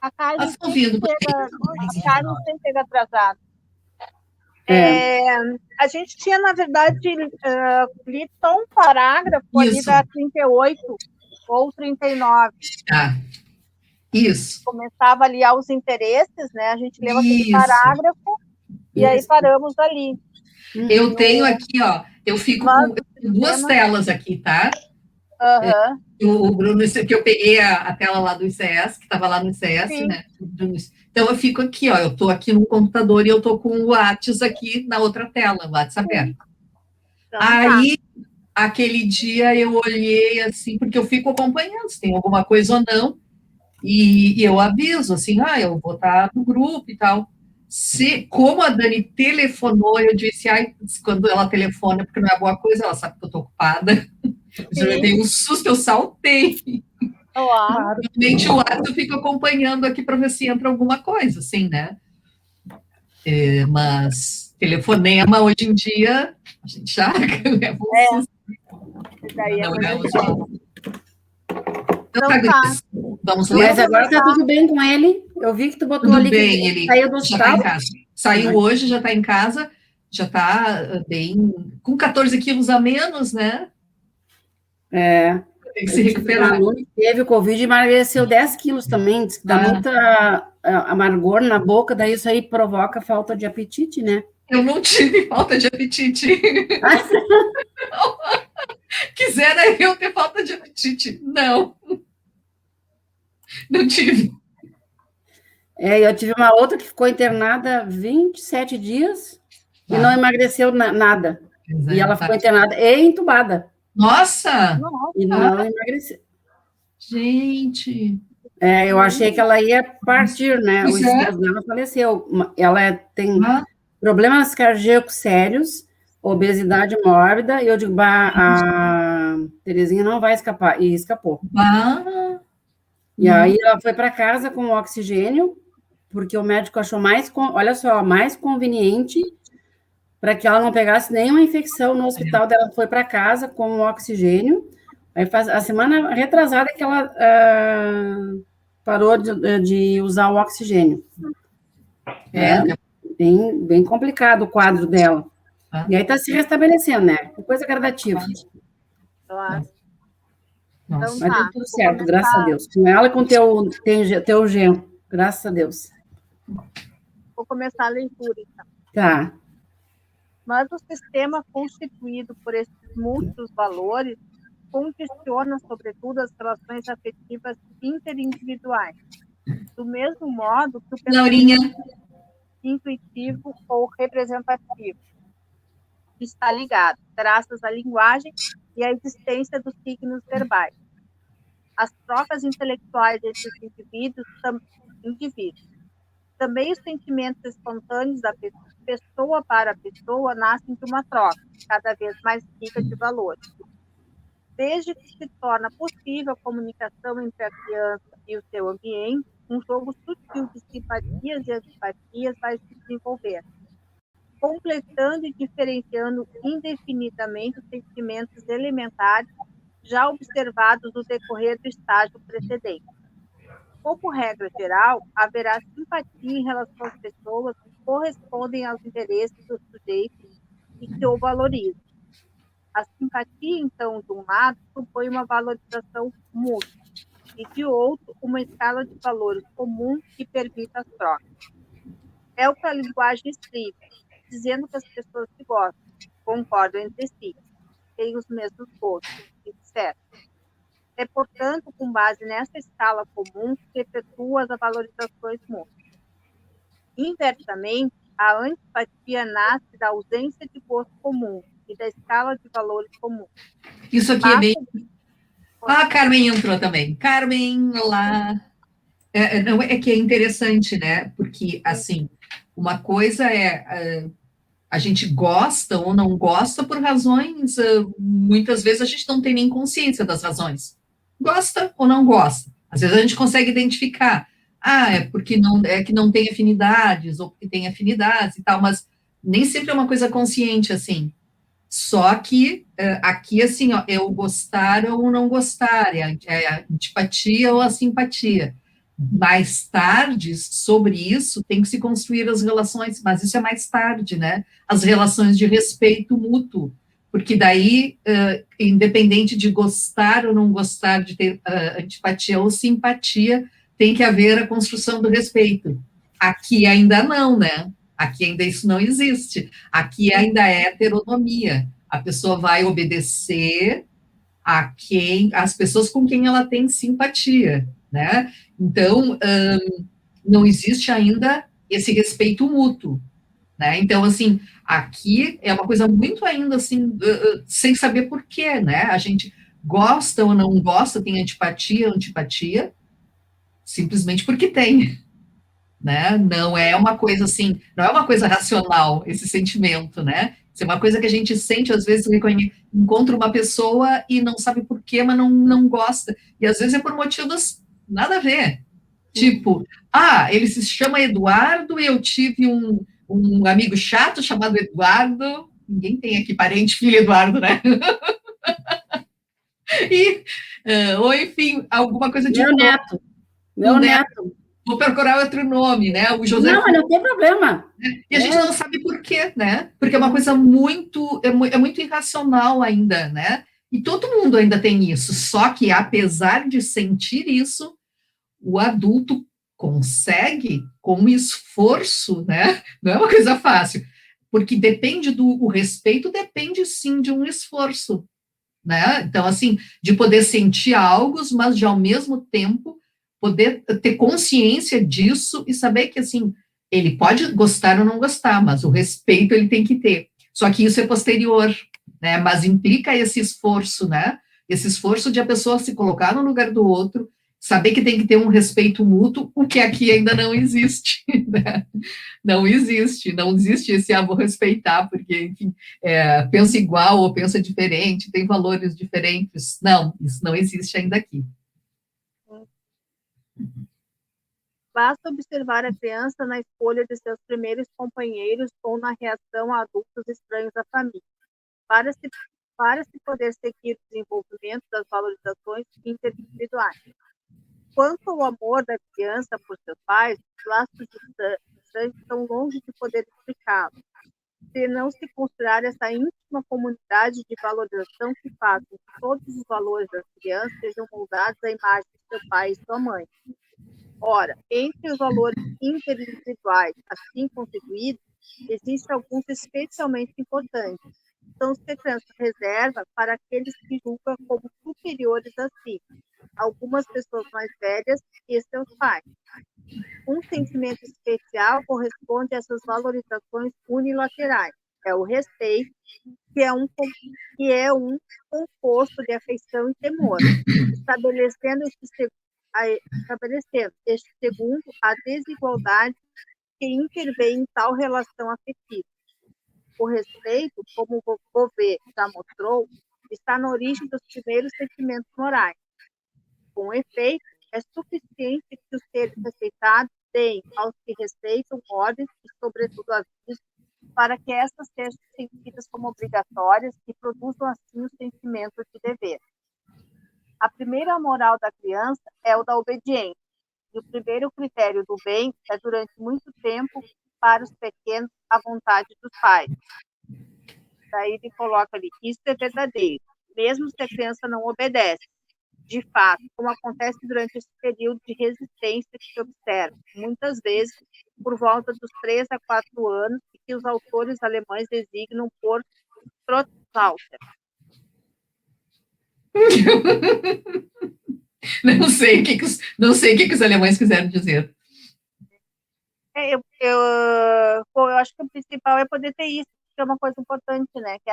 A Carmen Posso ouvindo sempre chega atrasada. A gente tinha, na verdade, lido só um parágrafo ali da 38 ou 39. Isso. Começava ali aos interesses, né? A gente leu aquele parágrafo e aí paramos ali. Eu tenho aqui, ó, eu fico com duas telas aqui, tá? O Bruno, que eu peguei a tela lá do ICS, que estava lá no ICS, sim, né? Então eu fico aqui, ó, eu estou aqui no computador e eu estou com o WhatsApp aqui na outra tela, o WhatsApp aberto. Então, aí, aquele dia eu olhei assim, porque eu fico acompanhando se tem alguma coisa ou não, e eu aviso, assim, eu vou estar no grupo e tal. Como a Dani telefonou, eu disse, quando ela telefona, porque não é boa coisa, ela sabe que eu estou ocupada. Eu levei um susto, eu saltei. Claro. Realmente o WhatsApp eu fico acompanhando aqui para ver se entra alguma coisa, assim, né? Mas telefonema, hoje em dia, a gente já leva um susto. Daí é então tá. Vamos ler. Mas agora tá tudo bem com ele? Eu vi que tu botou tudo ali bem, que ele saiu do hospital. Já tá em casa. Saiu hoje, já tá em casa, já tá bem, com 14 quilos a menos, né? Tem que se recuperar. Teve o Covid e emagreceu 10 quilos também, diz que dá muita amargor na boca, daí isso aí provoca falta de apetite, né? Eu não tive falta de apetite. Quisera eu ter falta de apetite. Não. Não tive. Eu tive uma outra que ficou internada 27 dias e não emagreceu nada. E ela ficou internada e entubada. Nossa! E não emagreceu. Gente! Eu achei que ela ia partir, né? O esposo dela faleceu. Ela tem problemas cardíacos sérios, obesidade mórbida, e eu digo, a Terezinha não vai escapar. E escapou. E aí ela foi para casa com oxigênio, porque o médico achou mais conveniente para que ela não pegasse nenhuma infecção no hospital. Ela foi para casa com oxigênio. Aí faz a semana retrasada que ela parou de usar o oxigênio. Bem complicado o quadro dela. E aí está se restabelecendo, né? Coisa gradativa. Mas deu tudo certo, graças a Deus. Com ela e com teu genro, graças a Deus. Vou começar a leitura, então. Tá. Mas o sistema constituído por esses múltiplos valores condiciona, sobretudo, as relações afetivas interindividuais, do mesmo modo que o pensamento intuitivo ou representativo está ligado, graças à linguagem e à existência dos signos verbais. As trocas intelectuais entre os indivíduos. Também os sentimentos espontâneos da pessoa para a pessoa nascem de uma troca, cada vez mais rica de valores. Desde que se torna possível a comunicação entre a criança e o seu ambiente, um jogo sutil de simpatias e antipatias vai se desenvolver, completando e diferenciando indefinidamente os sentimentos elementares já observados no decorrer do estágio precedente. Como regra geral, haverá simpatia em relação às pessoas que correspondem aos interesses do sujeito e que o valorizam. A simpatia, então, de um lado, supõe uma valorização mútua, e de outro, uma escala de valores comum que permita as trocas. É o que a linguagem escreve, dizendo que as pessoas se gostam, concordam entre si, têm os mesmos gostos, etc. É, portanto, com base nessa escala comum que efetua as valorizações mútuas. Inversamente, a antipatia nasce da ausência de gosto comum e da escala de valores comum. Isso aqui é bem... a Carmen entrou também. Carmen, olá. É que é interessante, né? Porque, assim, uma coisa a gente gosta ou não gosta por razões, muitas vezes a gente não tem nem consciência das razões. Gosta ou não gosta. Às vezes a gente consegue identificar. É porque que não tem afinidades, ou porque tem afinidades e tal, mas nem sempre é uma coisa consciente, assim. Só que aqui, assim, ó, é o gostar ou não gostar, é a antipatia ou a simpatia. mais tarde, sobre isso, tem que se construir as relações, mas isso é mais tarde, né? As relações de respeito mútuo, porque daí, independente de gostar ou não gostar, de ter antipatia ou simpatia, tem que haver a construção do respeito. Aqui ainda não, né? Aqui ainda isso não existe. Aqui ainda é heteronomia. A pessoa vai obedecer as pessoas com quem ela tem simpatia, né? Então, não existe ainda esse respeito mútuo, né? Então, assim, aqui é uma coisa muito ainda, assim, sem saber por quê, né? A gente gosta ou não gosta, tem antipatia, antipatia, simplesmente porque tem, né? Não é uma coisa assim, não é uma coisa racional esse sentimento, né? Isso é uma coisa que a gente sente, às vezes, encontra uma pessoa e não sabe por quê, mas não gosta. E às vezes é por motivos nada a ver. Tipo, ele se chama Eduardo e eu tive um amigo chato chamado Eduardo. Ninguém tem aqui parente, filho Eduardo, né? Ou enfim, alguma coisa de... Meu neto. Vou procurar outro nome, né? O José. Não, mas não tem problema. E a gente não sabe por quê, né? Porque é uma coisa muito, é muito irracional ainda, né? E todo mundo ainda tem isso. Só que, apesar de sentir isso, o adulto consegue, com esforço, né? Não é uma coisa fácil, porque o respeito depende, sim, de um esforço, né? Então, assim, de poder sentir algo, mas de, ao mesmo tempo, poder ter consciência disso e saber que, assim, ele pode gostar ou não gostar, mas o respeito ele tem que ter. Só que isso é posterior, né? Mas implica esse esforço, né? Esse esforço de a pessoa se colocar no lugar do outro, saber que tem que ter um respeito mútuo, o que aqui ainda não existe, né? Não existe esse vou respeitar, porque, enfim, pensa igual ou pensa diferente, tem valores diferentes. Não, isso não existe ainda aqui. Basta observar a criança na escolha de seus primeiros companheiros ou na reação a adultos estranhos à família, para se poder seguir o desenvolvimento das valorizações interindividuais. Quanto ao amor da criança por seus pais, os laços de sangue estão longe de poder explicá-lo. Se não se considerar essa íntima comunidade de valorização que faz com que todos os valores das crianças sejam moldados à imagem de seu pai e sua mãe. Ora, entre os valores interindividuais assim constituídos, existem alguns especialmente importantes. São os que a criança reserva para aqueles que julga como superiores a si, algumas pessoas mais velhas e seus pais. Um sentimento especial corresponde a essas valorizações unilaterais. É o respeito, que é um composto de afeição e temor, estabelecendo este segundo a desigualdade que intervém em tal relação afetiva. O respeito, como o Beauvais já mostrou, está na origem dos primeiros sentimentos morais. Com efeito, é suficiente que os seres respeitados deem aos que respeitam ordens e, sobretudo, avisos, para que essas sejam sentidas como obrigatórias e produzam, assim, o sentimento de dever. A primeira moral da criança é o da obediência, e o primeiro critério do bem é, durante muito tempo, para os pequenos, a vontade dos pais. Daí ele coloca ali, isso é verdadeiro, mesmo se a criança não obedece. De fato, como acontece durante esse período de resistência que se observa, muitas vezes por volta dos 3 a 4 anos, e que os autores alemães designam por Trotzalter. Não sei o que os alemães quiseram dizer. Eu acho que o principal é poder ter isso, que é uma coisa importante, né? Que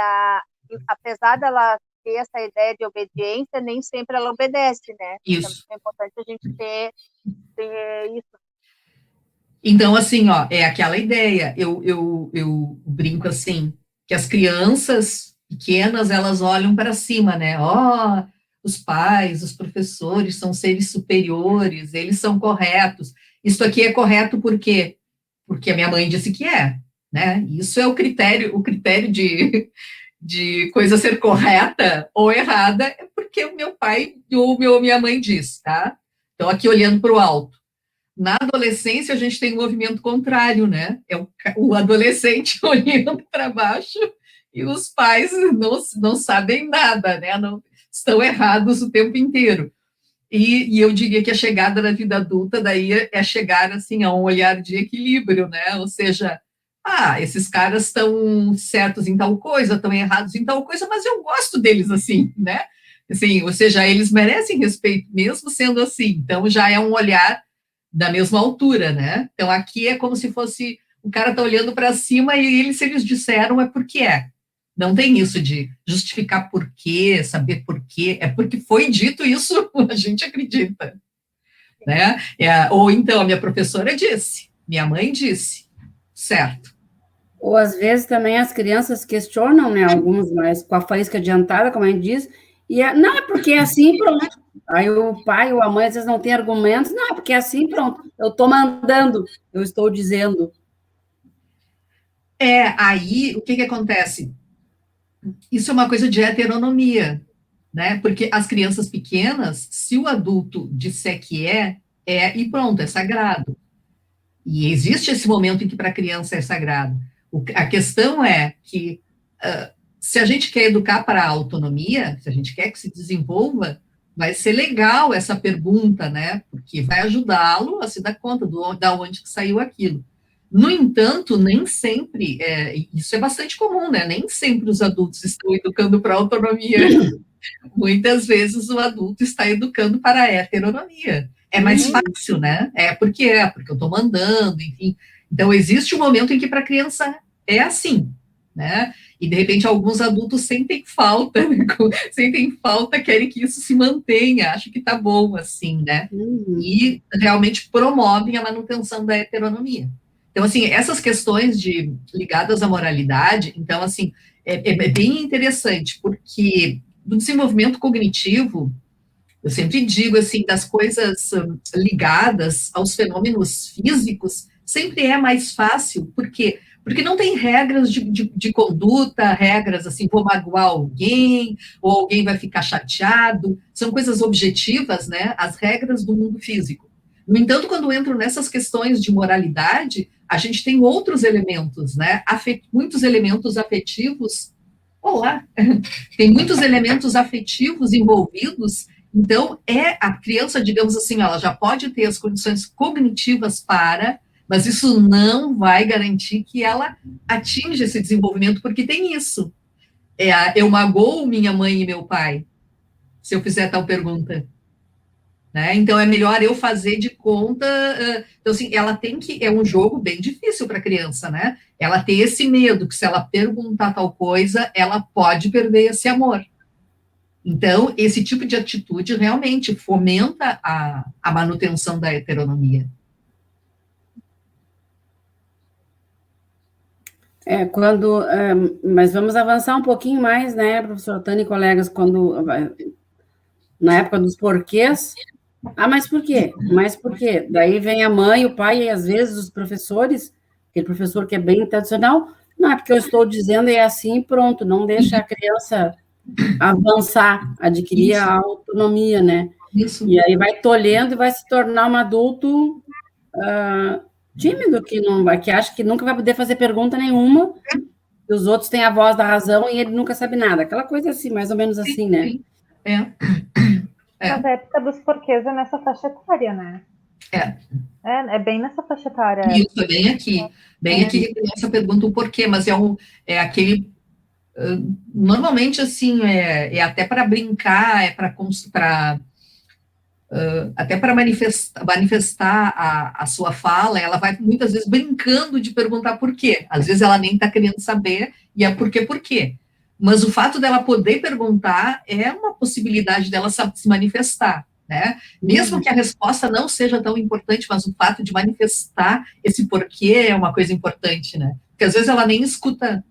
apesar dela ter essa ideia de obediência, nem sempre ela obedece, né? Isso. Então, é importante a gente ter isso. Então, assim, é aquela ideia. Eu brinco assim, que as crianças pequenas, elas olham para cima, né? Os pais, os professores são seres superiores, eles são corretos. Isso aqui é correto por quê? Porque a minha mãe disse que é, né? Isso é o critério de coisa ser correta ou errada, é porque o meu pai ou minha mãe diz, tá? Então, aqui olhando para o alto. Na adolescência, a gente tem um movimento contrário, né? É o adolescente olhando para baixo e os pais não sabem nada, né? Não, estão errados o tempo inteiro. E eu diria que a chegada da vida adulta daí é chegar assim a um olhar de equilíbrio, né? Ou seja, esses caras estão certos em tal coisa, estão errados em tal coisa, mas eu gosto deles assim, né? Assim, ou seja, eles merecem respeito mesmo sendo assim. Então já é um olhar da mesma altura, né? Então aqui é como se fosse o cara tá olhando para cima e se eles disseram é porque é. Não tem isso de justificar por quê, saber por quê, é porque foi dito isso, a gente acredita, né? Ou então a minha professora disse, minha mãe disse, certo. Ou às vezes também as crianças questionam, né? Algumas mais com a faísca adiantada, como a gente diz, não, é porque é assim, pronto. Aí o pai ou a mãe às vezes não tem argumentos, não, é porque é assim, pronto. Eu estou mandando, eu estou dizendo. Aí o que acontece? Isso é uma coisa de heteronomia, né? Porque as crianças pequenas, se o adulto disser que e pronto, é sagrado. E existe esse momento em que para a criança é sagrado. A questão é que se a gente quer educar para a autonomia, se a gente quer que se desenvolva, vai ser legal essa pergunta, né? Porque vai ajudá-lo a se dar conta da onde que saiu aquilo. No entanto, nem sempre, isso é bastante comum, né? Nem sempre os adultos estão educando para a autonomia. Muitas vezes o adulto está educando para a heteronomia. É mais fácil, né? Porque eu estou mandando, enfim. Então, existe um momento em que para a criança é assim, né? E, de repente, alguns adultos sentem falta, querem que isso se mantenha, acham que está bom assim, né? E realmente promovem a manutenção da heteronomia. Então, assim, essas questões ligadas à moralidade, então, assim, é bem interessante, porque do desenvolvimento cognitivo, eu sempre digo, assim, das coisas ligadas aos fenômenos físicos, sempre é mais fácil, porque não tem regras de conduta, regras assim, vou magoar alguém, ou alguém vai ficar chateado, são coisas objetivas, né, as regras do mundo físico. No entanto, quando entro nessas questões de moralidade, a gente tem outros elementos, né, muitos elementos afetivos, tem muitos elementos afetivos envolvidos, então a criança, digamos assim, ela já pode ter as condições cognitivas mas isso não vai garantir que ela atinja esse desenvolvimento, porque tem isso. Eu magoo minha mãe e meu pai, se eu fizer tal pergunta. Né? Então, é melhor eu fazer de conta. Então, assim, ela tem que. É um jogo bem difícil para a criança, né? Ela tem esse medo que, se ela perguntar tal coisa, ela pode perder esse amor. Então, esse tipo de atitude realmente fomenta a manutenção da heteronomia. Mas vamos avançar um pouquinho mais, né, professor Tânia e colegas, na época dos porquês. Mas por quê? Mas por quê? Daí vem a mãe, o pai e às vezes os professores, aquele professor que é bem tradicional, não, é porque eu estou dizendo é assim, pronto, não deixa a criança avançar, adquirir a autonomia, né? Isso. E aí vai tolhendo e vai se tornar um adulto tímido, que acha que nunca vai poder fazer pergunta nenhuma, e os outros têm a voz da razão e ele nunca sabe nada. Aquela coisa assim, mais ou menos assim, né? Mas a época dos porquês é nessa faixa etária, né? É bem nessa faixa etária. Isso, é bem aqui. Bem aqui que a criança pergunta o porquê, mas é aquele... Normalmente, assim, até para brincar, até para manifestar a sua fala, ela vai muitas vezes brincando de perguntar por quê. Às vezes ela nem está querendo saber, e é por quê. Mas o fato dela poder perguntar é uma possibilidade dela se manifestar, né? Mesmo que a resposta não seja tão importante, mas o fato de manifestar esse porquê é uma coisa importante, né? Porque às vezes ela nem escuta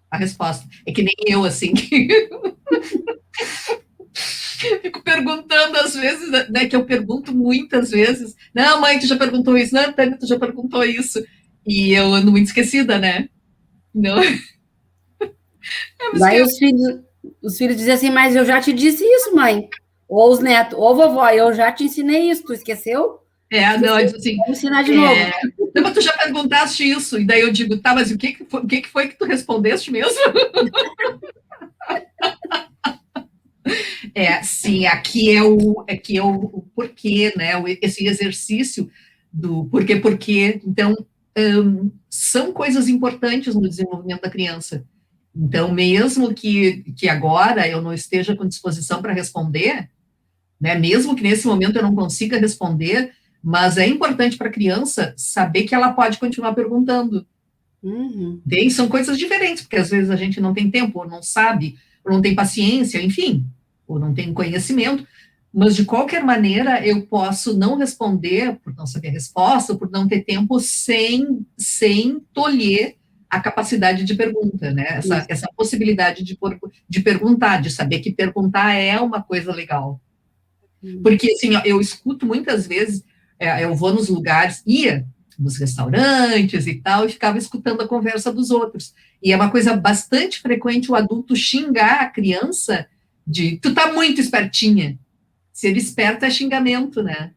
a resposta. É que nem eu, assim, fico perguntando às vezes, né, que eu pergunto muitas vezes, não, mãe, tu já perguntou isso, não, Tânia, tu já perguntou isso, e eu ando muito esquecida, né? Não. Daí os filhos dizem assim, mas eu já te disse isso, mãe. Ou os netos, ou vovó, eu já te ensinei isso, tu esqueceu? Não, eu digo assim... Vamos ensinar de novo. Não, mas tu já perguntaste isso, e daí eu digo, tá, mas o que foi que tu respondeste mesmo? Sim, aqui é o porquê, né? Esse exercício do porquê. Então, são coisas importantes no desenvolvimento da criança. Então, mesmo que agora eu não esteja com disposição para responder, né? Mesmo que nesse momento eu não consiga responder, mas é importante para a criança saber que ela pode continuar perguntando. Uhum. Daí são coisas diferentes, porque às vezes a gente não tem tempo, ou não sabe, ou não tem paciência, enfim, ou não tem conhecimento, mas de qualquer maneira eu posso não responder por não saber a resposta, por não ter tempo, sem tolher a capacidade de pergunta, né? Essa possibilidade de perguntar, de saber que perguntar é uma coisa legal. Porque, assim, eu escuto muitas vezes, eu vou nos lugares, ia nos restaurantes e tal, e ficava escutando a conversa dos outros. E é uma coisa bastante frequente o adulto xingar a criança de, tu tá muito espertinha. Ser esperto é xingamento, né?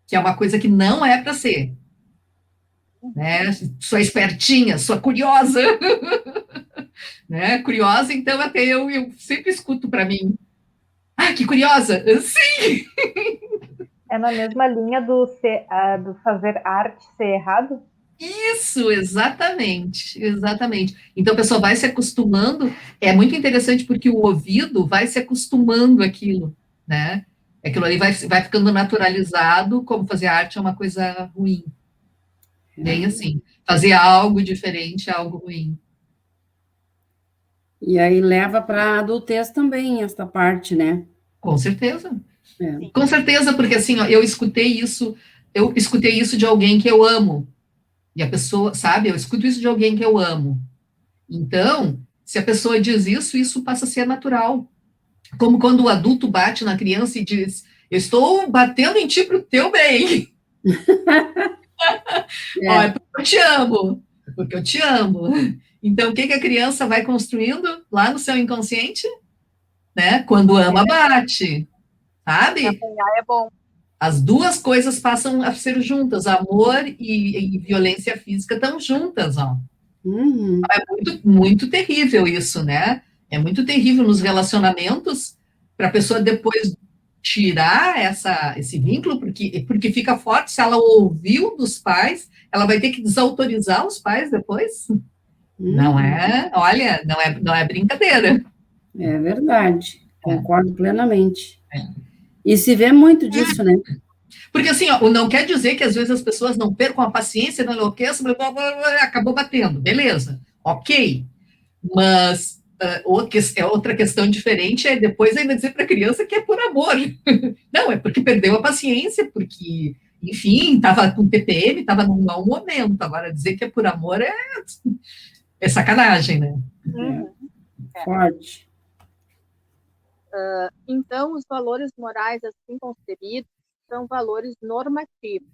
Que é uma coisa que não é para ser. Né? Sua espertinha, sua curiosa. Né? Curiosa, então, até eu sempre escuto para mim. Ah, que curiosa! Sim! É na mesma linha do fazer arte ser errado? Isso, exatamente. Então, a pessoa vai se acostumando, é muito interessante porque o ouvido vai se acostumando àquilo, né? Aquilo ali vai ficando naturalizado, como fazer arte é uma coisa ruim. Bem assim, fazer algo diferente é algo ruim. E aí leva para a adultez também, esta parte, né? Com certeza. Com certeza, porque assim, ó, eu escutei isso de alguém que eu amo. E a pessoa, sabe, eu escuto isso de alguém que eu amo. Então, se a pessoa diz isso, isso passa a ser natural. Como quando o adulto bate na criança e diz, eu estou batendo em ti para o teu bem. Ó, é porque eu te amo. É porque eu te amo. Então, o que a criança vai construindo lá no seu inconsciente? Né? Quando ama, bate. Sabe? Apanhar é bom. As duas coisas passam a ser juntas, amor e violência física estão juntas, ó. É muito, muito terrível isso, né? É muito terrível nos relacionamentos para a pessoa depois tirar esse vínculo, porque fica forte. Se ela ouviu dos pais, ela vai ter que desautorizar os pais depois. Não é, olha, não é brincadeira. É verdade, concordo plenamente. E se vê muito disso, né? Porque, assim, ó, não quer dizer que às vezes as pessoas não percam a paciência, não enlouqueçam, acabou batendo, beleza, ok. Mas outra questão diferente é depois ainda dizer para a criança que é por amor. Não, é porque perdeu a paciência, porque, enfim, estava com TPM, estava num mau momento. Agora, dizer que é por amor é sacanagem, né? Forte. Então, os valores morais assim concebidos são valores normativos,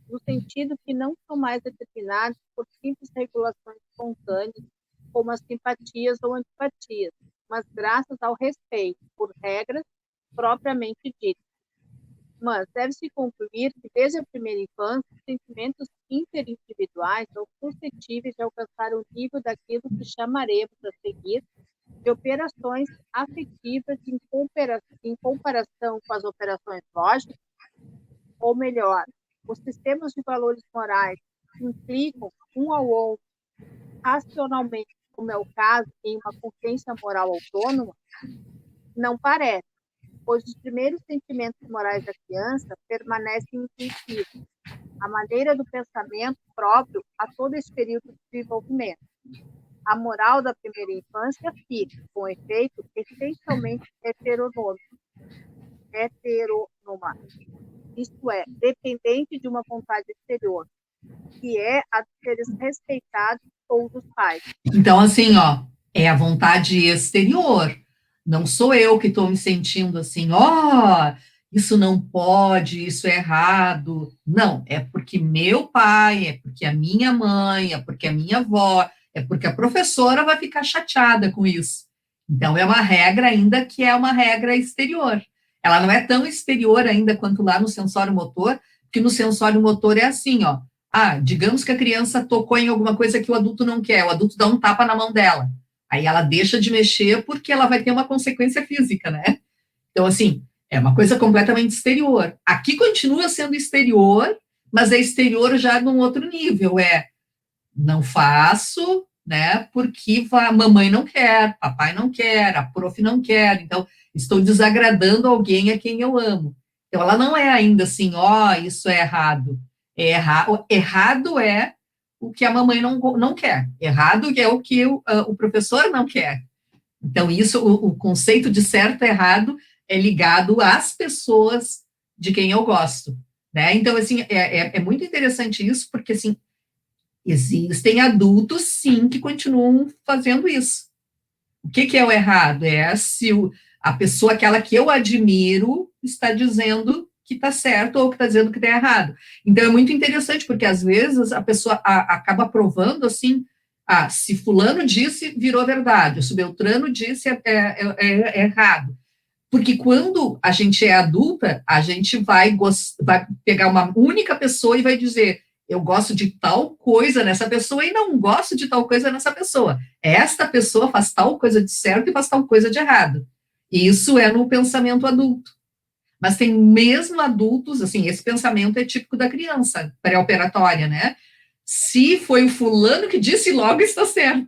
no sentido que não são mais determinados por simples regulações espontâneas, como as simpatias ou antipatias, mas graças ao respeito por regras propriamente ditas. Mas deve-se concluir que, desde a primeira infância, os sentimentos interindividuais são suscetíveis de alcançar o nível daquilo que chamaremos a seguir de operações afetivas em comparação com as operações lógicas, ou melhor, os sistemas de valores morais que implicam um ao outro racionalmente, como é o caso em uma consciência moral autônoma, não parece, pois os primeiros sentimentos morais da criança permanecem intuitivos, a maneira do pensamento próprio a todo esse período de desenvolvimento. A moral da primeira infância fica, com efeito, essencialmente heteronômica, isto é, dependente de uma vontade exterior, que é a dos seres respeitados ou dos pais. Então, assim, ó, é a vontade exterior. Não sou eu que estou me sentindo assim, ó, isso não pode, isso é errado. Não, é porque meu pai, é porque a minha mãe, é porque a minha avó, é porque a professora vai ficar chateada com isso. Então, é uma regra ainda que é uma regra exterior. Ela não é tão exterior ainda quanto lá no sensório motor, que no sensório motor é assim, ó. Digamos que a criança tocou em alguma coisa que o adulto não quer, o adulto dá um tapa na mão dela. Aí ela deixa de mexer porque ela vai ter uma consequência física, né? Então, assim, é uma coisa completamente exterior. Aqui continua sendo exterior, mas é exterior já num outro nível. Não faço, né? Porque a mamãe não quer, papai não quer, a prof não quer. Então, estou desagradando alguém a quem eu amo. Então, ela não é ainda assim, isso é errado. Errado é o que a mamãe não quer. Errado é o que o professor não quer. Então, isso, o conceito de certo e errado é ligado às pessoas de quem eu gosto, né? Então, assim, é muito interessante isso, porque, assim, existem adultos, sim, que continuam fazendo isso. O que é o errado? É se a pessoa, aquela que eu admiro, está dizendo que está certo ou que está dizendo que está errado. Então, é muito interessante, porque, às vezes, a pessoa acaba provando, assim, se fulano disse, virou verdade, se Beltrano disse, é errado. Porque quando a gente é adulta, a gente vai pegar uma única pessoa e vai dizer, eu gosto de tal coisa nessa pessoa e não gosto de tal coisa nessa pessoa. Esta pessoa faz tal coisa de certo e faz tal coisa de errado. E isso é no pensamento adulto. Mas tem mesmo adultos, assim, esse pensamento é típico da criança pré-operatória, né? Se foi o fulano que disse, logo está certo.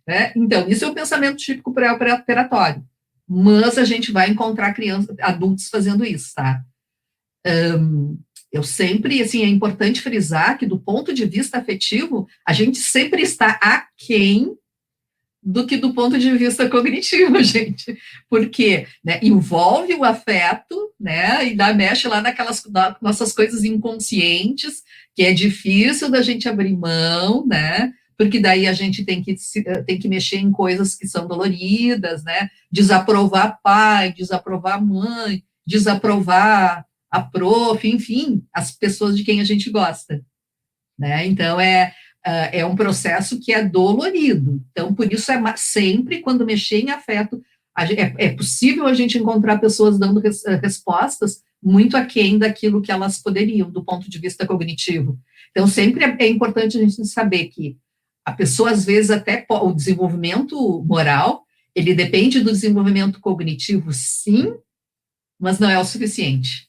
Né? Então, isso é o pensamento típico pré-operatório. Mas a gente vai encontrar adultos fazendo isso, tá? Eu sempre, assim, é importante frisar que, do ponto de vista afetivo, a gente sempre está aquém do que do ponto de vista cognitivo, gente, porque, né, envolve o afeto, né, e mexe lá naquelas nossas coisas inconscientes, que é difícil da gente abrir mão, né, porque daí a gente tem que mexer em coisas que são doloridas, né, desaprovar pai, desaprovar mãe, desaprovar a prof, enfim, as pessoas de quem a gente gosta, né, então é um processo que é dolorido. Então, por isso, sempre quando mexer em afeto, é possível a gente encontrar pessoas dando respostas muito aquém daquilo que elas poderiam, do ponto de vista cognitivo. Então, sempre é importante a gente saber que a pessoa, às vezes, até o desenvolvimento moral, ele depende do desenvolvimento cognitivo, sim, mas não é o suficiente.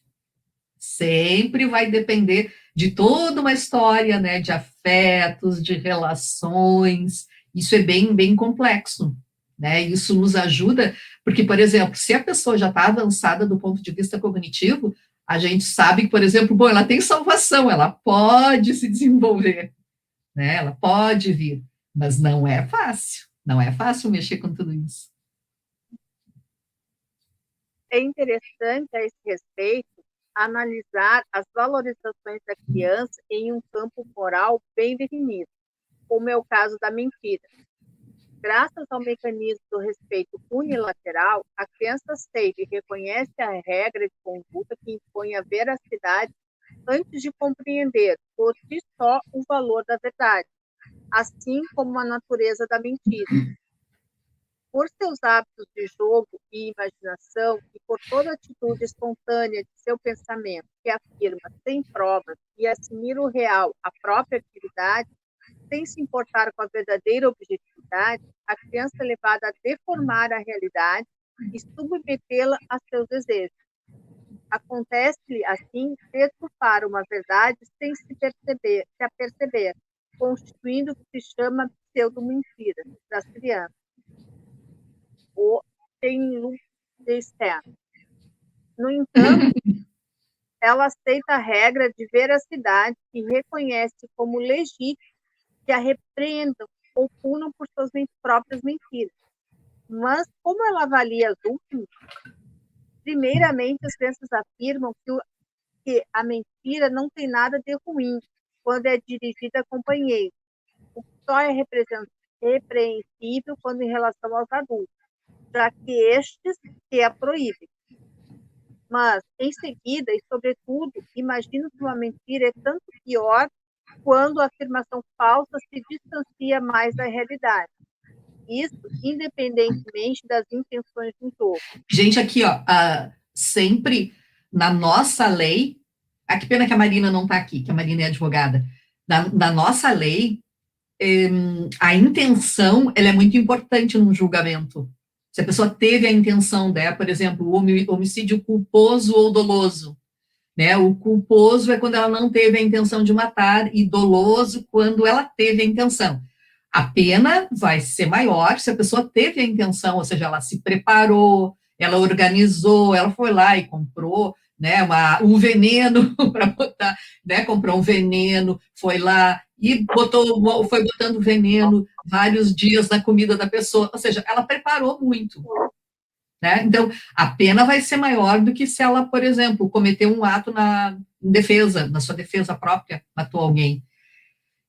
Sempre vai depender de toda uma história, né, de afetos, de relações. Isso é bem, bem complexo, né? Isso nos ajuda, porque, por exemplo, se a pessoa já está avançada do ponto de vista cognitivo, a gente sabe que, por exemplo, ela tem salvação, ela pode se desenvolver, né? Ela pode vir, mas não é fácil mexer com tudo isso. É interessante a esse respeito analisar as valorizações da criança em um campo moral bem definido, como é o caso da mentira. Graças ao mecanismo do respeito unilateral, a criança sempre reconhece a regra de conduta que impõe a veracidade antes de compreender por si só o valor da verdade, assim como a natureza da mentira. Por seus hábitos de jogo e imaginação e por toda atitude espontânea de seu pensamento que afirma sem provas e assimila o real à própria atividade, sem se importar com a verdadeira objetividade, a criança é levada a deformar a realidade e submetê-la a seus desejos. Acontece-lhe, assim, deturpar uma verdade sem se aperceber, constituindo o que se chama pseudo-mentira das crianças. O Tenlu de Stern. No entanto, ela aceita a regra de veracidade e reconhece como legítimo que a repreendam ou punam por suas próprias mentiras. Mas, como ela avalia as últimas? Primeiramente, as crianças afirmam que a mentira não tem nada de ruim quando é dirigida a companheiros, o que só é repreensível quando em relação aos adultos, já que estes se a proíbem. Mas, em seguida, e sobretudo, imagino que uma mentira é tanto pior quando a afirmação falsa se distancia mais da realidade. Isso, independentemente das intenções do jogo. Gente, aqui, ó, sempre na nossa lei, que pena que a Marina não está aqui, que a Marina é advogada. Da nossa lei, a intenção, ela é muito importante num julgamento. Se a pessoa teve a intenção, por exemplo, o homicídio culposo ou doloso, né? O culposo é quando ela não teve a intenção de matar, e doloso quando ela teve a intenção. A pena vai ser maior se a pessoa teve a intenção, ou seja, ela se preparou, ela organizou, ela foi lá e comprou, né, um veneno para botar, né, comprou um veneno, foi lá e foi botando veneno vários dias na comida da pessoa, ou seja, ela preparou muito. Né? Então, a pena vai ser maior do que se ela, por exemplo, cometeu um ato em defesa, na sua defesa própria, matou alguém.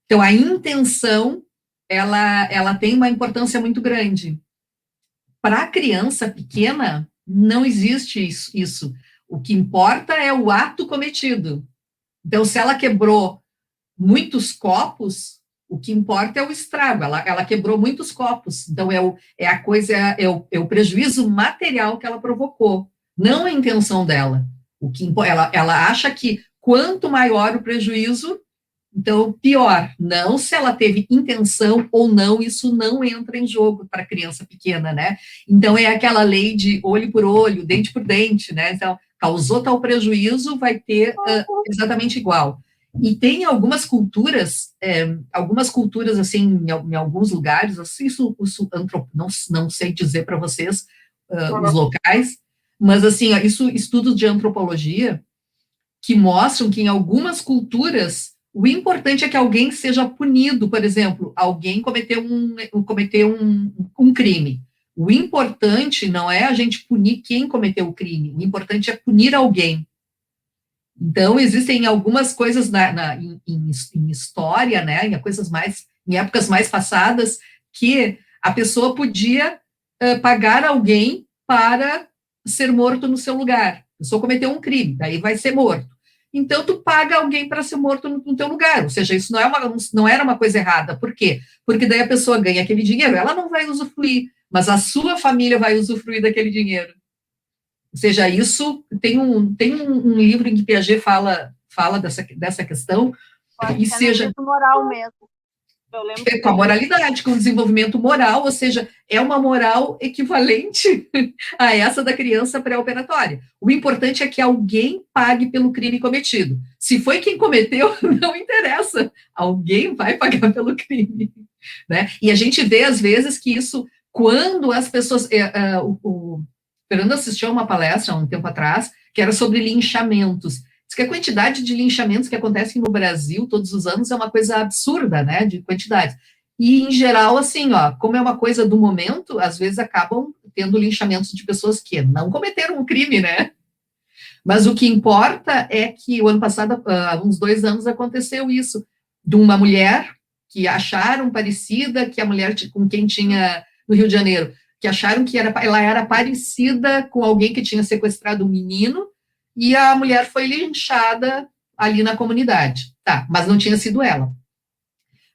Então, a intenção, ela tem uma importância muito grande. Para a criança pequena, não existe isso. O que importa é o ato cometido. Então, se ela quebrou muitos copos, o que importa é o estrago. Ela quebrou muitos copos. Então, é o prejuízo material que ela provocou, não a intenção dela. Ela acha que quanto maior o prejuízo, então pior. Não se ela teve intenção ou não, isso não entra em jogo para criança pequena, né? Então, é aquela lei de olho por olho, dente por dente, né? Então, causou tal prejuízo, vai ter exatamente igual. E tem algumas culturas assim, em alguns lugares, assim, não sei dizer para vocês os locais, mas assim, estudos de antropologia que mostram que em algumas culturas o importante é que alguém seja punido. Por exemplo, alguém cometeu um crime. O importante não é a gente punir quem cometeu o crime, o importante é punir alguém. Então, existem algumas coisas em história, né, em épocas mais passadas, que a pessoa podia pagar alguém para ser morto no seu lugar. A pessoa cometeu um crime, daí vai ser morto. Então, tu paga alguém para ser morto no teu lugar. Ou seja, isso não era uma coisa errada. Por quê? Porque daí a pessoa ganha aquele dinheiro, ela não vai usufruir, mas a sua família vai usufruir daquele dinheiro. Ou seja, isso tem um livro em que Piaget fala dessa questão, e seja moral mesmo. Com a moralidade, com o desenvolvimento moral, ou seja, é uma moral equivalente a essa da criança pré-operatória. O importante é que alguém pague pelo crime cometido. Se foi quem cometeu, não interessa. Alguém vai pagar pelo crime. Né? E a gente vê, às vezes, que isso, quando as pessoas... o Fernando assistiu a uma palestra há um tempo atrás, que era sobre linchamentos. Diz que a quantidade de linchamentos que acontecem no Brasil todos os anos é uma coisa absurda, né, de quantidade. E, em geral, assim, como é uma coisa do momento, às vezes acabam tendo linchamentos de pessoas que não cometeram um crime, né? Mas o que importa é que o ano passado, há uns 2 anos, aconteceu isso, de uma mulher que acharam parecida que a mulher com quem tinha no Rio de Janeiro, que acharam que ela era parecida com alguém que tinha sequestrado um menino, e a mulher foi linchada ali na comunidade. Tá, mas não tinha sido ela.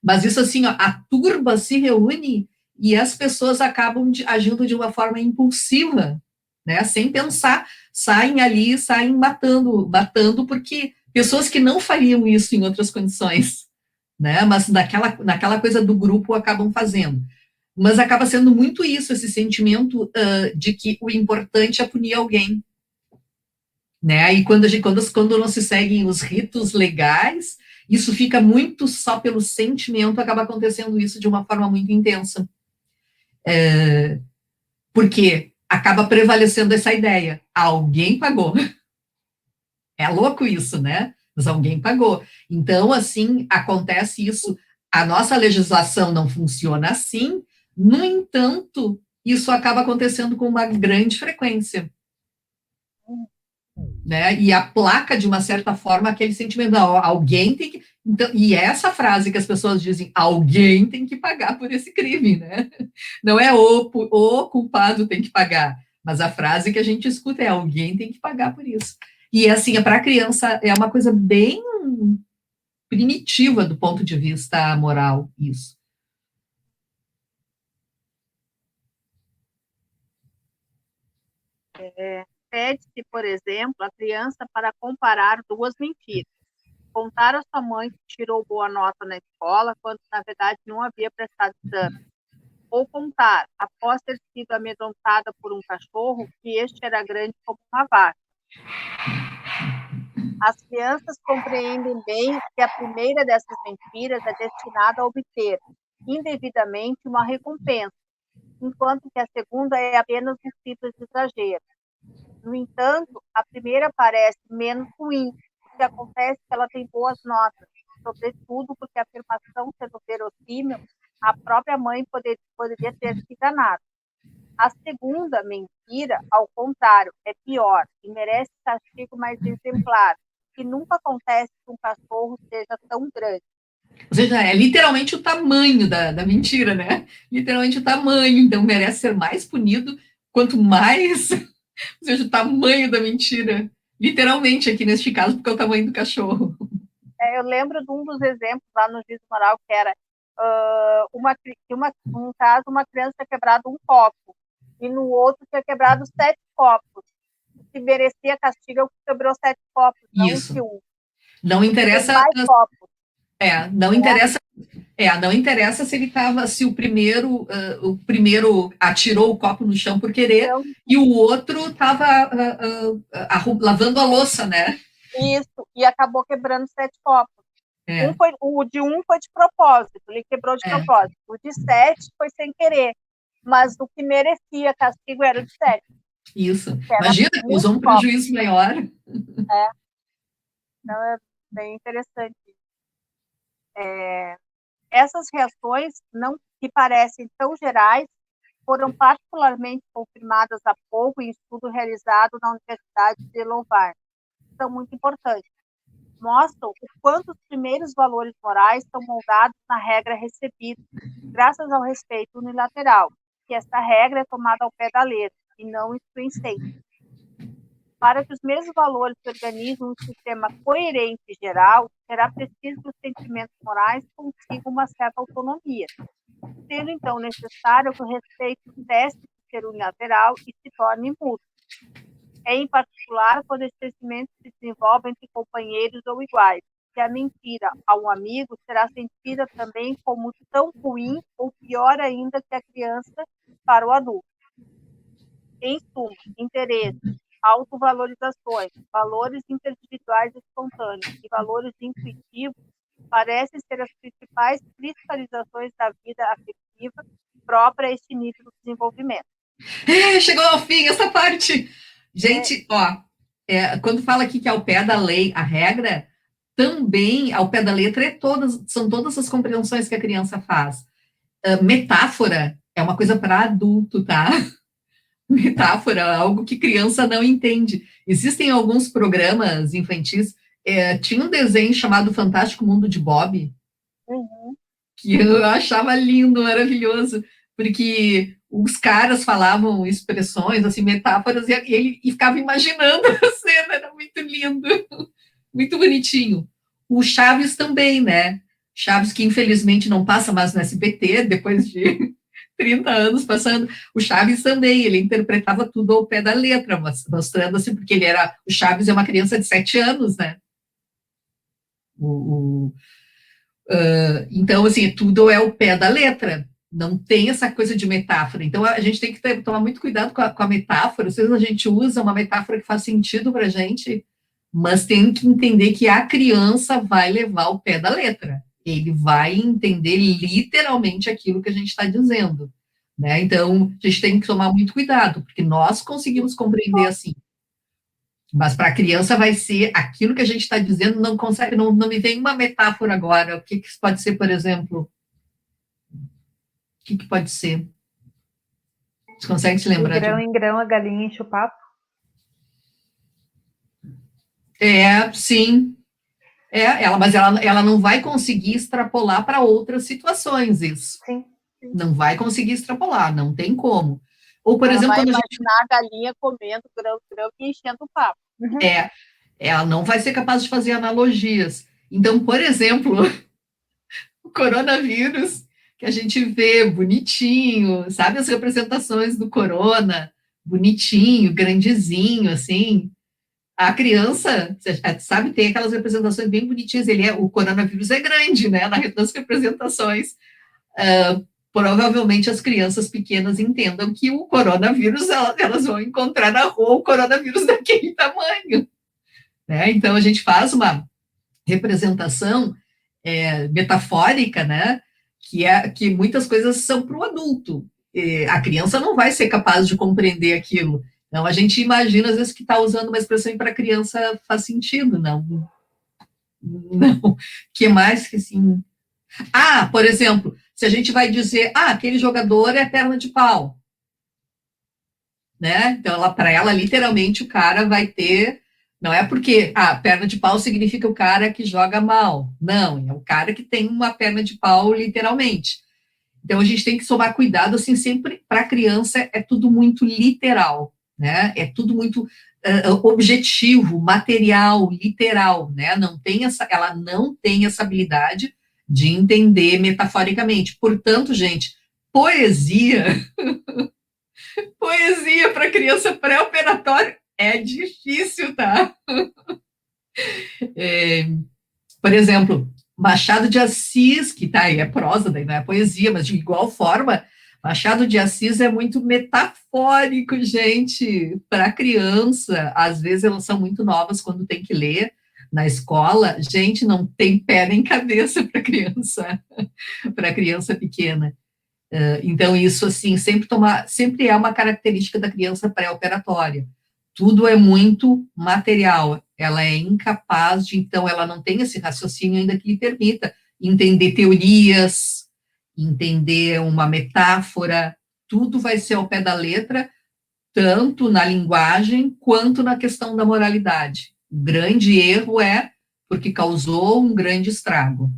Mas isso assim, a turba se reúne e as pessoas acabam agindo de uma forma impulsiva, né, sem pensar, saem matando, porque pessoas que não fariam isso em outras condições, né, mas naquela coisa do grupo acabam fazendo. Mas acaba sendo muito isso, esse sentimento de que o importante é punir alguém. Né? E quando não se seguem os ritos legais, isso fica muito só pelo sentimento, acaba acontecendo isso de uma forma muito intensa. Porque acaba prevalecendo essa ideia, alguém pagou. É louco isso, né? Mas alguém pagou. Então, assim, acontece isso. A nossa legislação não funciona assim, no entanto, isso acaba acontecendo com uma grande frequência. Né? E aplaca, de uma certa forma, aquele sentimento, não, alguém tem que... Então, e essa frase que as pessoas dizem, alguém tem que pagar por esse crime, né? Não é o culpado tem que pagar, mas a frase que a gente escuta é alguém tem que pagar por isso. E, assim, para a criança é uma coisa bem primitiva do ponto de vista moral, isso. Pede-se, por exemplo, a criança para comparar duas mentiras. Contar a sua mãe que tirou boa nota na escola, quando na verdade não havia prestado exame. Ou contar, após ter sido amedrontada por um cachorro, que este era grande como uma vaca. As crianças compreendem bem que a primeira dessas mentiras é destinada a obter indevidamente uma recompensa, enquanto que a segunda é apenas um simples exagero. No entanto, a primeira parece menos ruim, porque acontece que ela tem boas notas, sobretudo porque a afirmação sendo verossímil, a própria mãe poderia ter se enganado. A segunda mentira, ao contrário, é pior e merece castigo mais exemplar, que nunca acontece que um cachorro seja tão grande. Ou seja, é literalmente o tamanho da mentira, né? Literalmente o tamanho, então merece ser mais punido, quanto mais, ou seja, o tamanho da mentira, literalmente aqui neste caso, porque é o tamanho do cachorro. Eu lembro de um dos exemplos lá no juízo moral, que era um caso, uma criança tinha quebrado um copo, e no outro tinha quebrado 7 copos. O que merecia castigo é o que quebrou 7 copos, não Isso. um. Não interessa. Mais copos. Não interessa se ele estava, se o primeiro atirou o copo no chão por querer, e o outro estava lavando a louça, né? Isso, e acabou quebrando 7 copos. O de um foi de propósito, ele quebrou de propósito. O de 7 foi sem querer, mas o que merecia castigo era o de 7. Isso. Imagina, usou um prejuízo maior. Então é bem interessante. Essas reações, que parecem tão gerais, foram particularmente confirmadas há pouco em estudo realizado na Universidade de Louvain. São muito importantes. Mostram o quanto os primeiros valores morais são moldados na regra recebida, graças ao respeito unilateral, que esta regra é tomada ao pé da letra, e não explicente. Para que os mesmos valores se organizem um sistema coerente e geral, será preciso que os sentimentos morais consigam uma certa autonomia, sendo então necessário que o respeito cesse de ser unilateral e se torne mútuo. Em particular, quando esses sentimentos se desenvolvem entre companheiros ou iguais, que a mentira a um amigo será sentida também como tão ruim ou pior ainda que a criança para o adulto. Em suma, interesse, autovalorizações, valores interindividuais espontâneos e valores intuitivos parecem ser as principais cristalizações da vida afetiva própria a este nível do desenvolvimento. Chegou ao fim essa parte. Gente, quando fala aqui que é ao pé da lei a regra, também ao pé da letra são todas as compreensões que a criança faz. Metáfora é uma coisa para adulto, tá? Metáfora é algo que criança não entende. Existem alguns programas infantis, tinha um desenho chamado Fantástico Mundo de Bob, que eu achava lindo, maravilhoso, porque os caras falavam expressões, assim, metáforas, e ele ficava imaginando a cena, era muito lindo, muito bonitinho. O Chaves também, né? Chaves, que infelizmente não passa mais no SBT, depois de 30 anos passando, o Chaves também, ele interpretava tudo ao pé da letra, mostrando assim, porque o Chaves é uma criança de 7 anos, né? Então, assim, tudo é ao pé da letra, não tem essa coisa de metáfora. Então, a gente tem que tomar muito cuidado com a metáfora. Às vezes a gente usa uma metáfora que faz sentido para a gente, mas tem que entender que a criança vai levar ao pé da letra. Ele vai entender literalmente aquilo que a gente está dizendo, né? Então, a gente tem que tomar muito cuidado, porque nós conseguimos compreender assim. Mas para a criança vai ser aquilo que a gente está dizendo, não me vem uma metáfora agora. O que pode ser, por exemplo? O que pode ser? Você consegue se lembrar? De grão em grão, a galinha enche o papo. Sim. Mas ela não vai conseguir extrapolar para outras situações isso. Sim. Não vai conseguir extrapolar, não tem como. Ou, por exemplo, vai imaginar a galinha comendo grão e enchendo o papo. Ela não vai ser capaz de fazer analogias. Então, por exemplo, o coronavírus, que a gente vê bonitinho, sabe as representações do corona, bonitinho, grandezinho, assim. A criança, sabe, tem aquelas representações bem bonitinhas, o coronavírus é grande, né, nas representações. Provavelmente as crianças pequenas entendam que o coronavírus, elas vão encontrar na rua o coronavírus daquele tamanho, né? Então a gente faz uma representação metafórica, né, que muitas coisas são para o adulto. A criança não vai ser capaz de compreender aquilo. Então, a gente imagina, às vezes, que está usando uma expressão para a criança faz sentido, não. Não. Que mais que assim... por exemplo, se a gente vai dizer, aquele jogador é perna de pau. Né? Então, para ela, literalmente, o cara vai ter... Não é porque perna de pau significa o cara que joga mal. Não, é o cara que tem uma perna de pau, literalmente. Então, a gente tem que tomar cuidado, assim, sempre, para a criança, é tudo muito literal. Né? É tudo muito objetivo, material, literal, né? Ela não tem essa habilidade de entender metaforicamente. Portanto, gente, poesia para criança pré-operatória é difícil, tá? Por exemplo, Machado de Assis, que tá aí, é prosa, daí não é poesia, mas de igual forma, Machado de Assis é muito metafórico, gente, para criança. Às vezes elas são muito novas quando tem que ler na escola. Gente, não tem pé nem cabeça para criança pequena. Então, isso, assim, sempre é uma característica da criança pré-operatória. Tudo é muito material. Ela é incapaz de, então, ela não tem esse raciocínio ainda que lhe permita entender teorias, entender uma metáfora, tudo vai ser ao pé da letra, tanto na linguagem quanto na questão da moralidade. O grande erro é porque causou um grande estrago.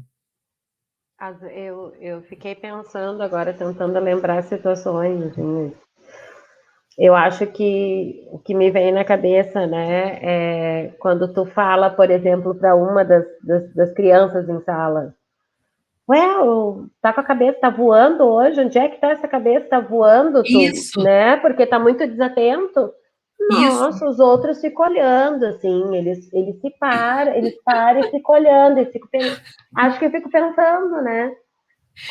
Eu fiquei pensando agora, tentando lembrar situações, assim, eu acho que o que me vem na cabeça, né, é quando tu fala, por exemplo, para uma das crianças em sala, tá com a cabeça, tá voando hoje? Onde é que tá essa cabeça? Tá voando? Isso. Né? Porque tá muito desatento. Nossa, isso. Os outros ficam olhando, assim, eles param e ficam olhando. Acho que eu fico pensando, né?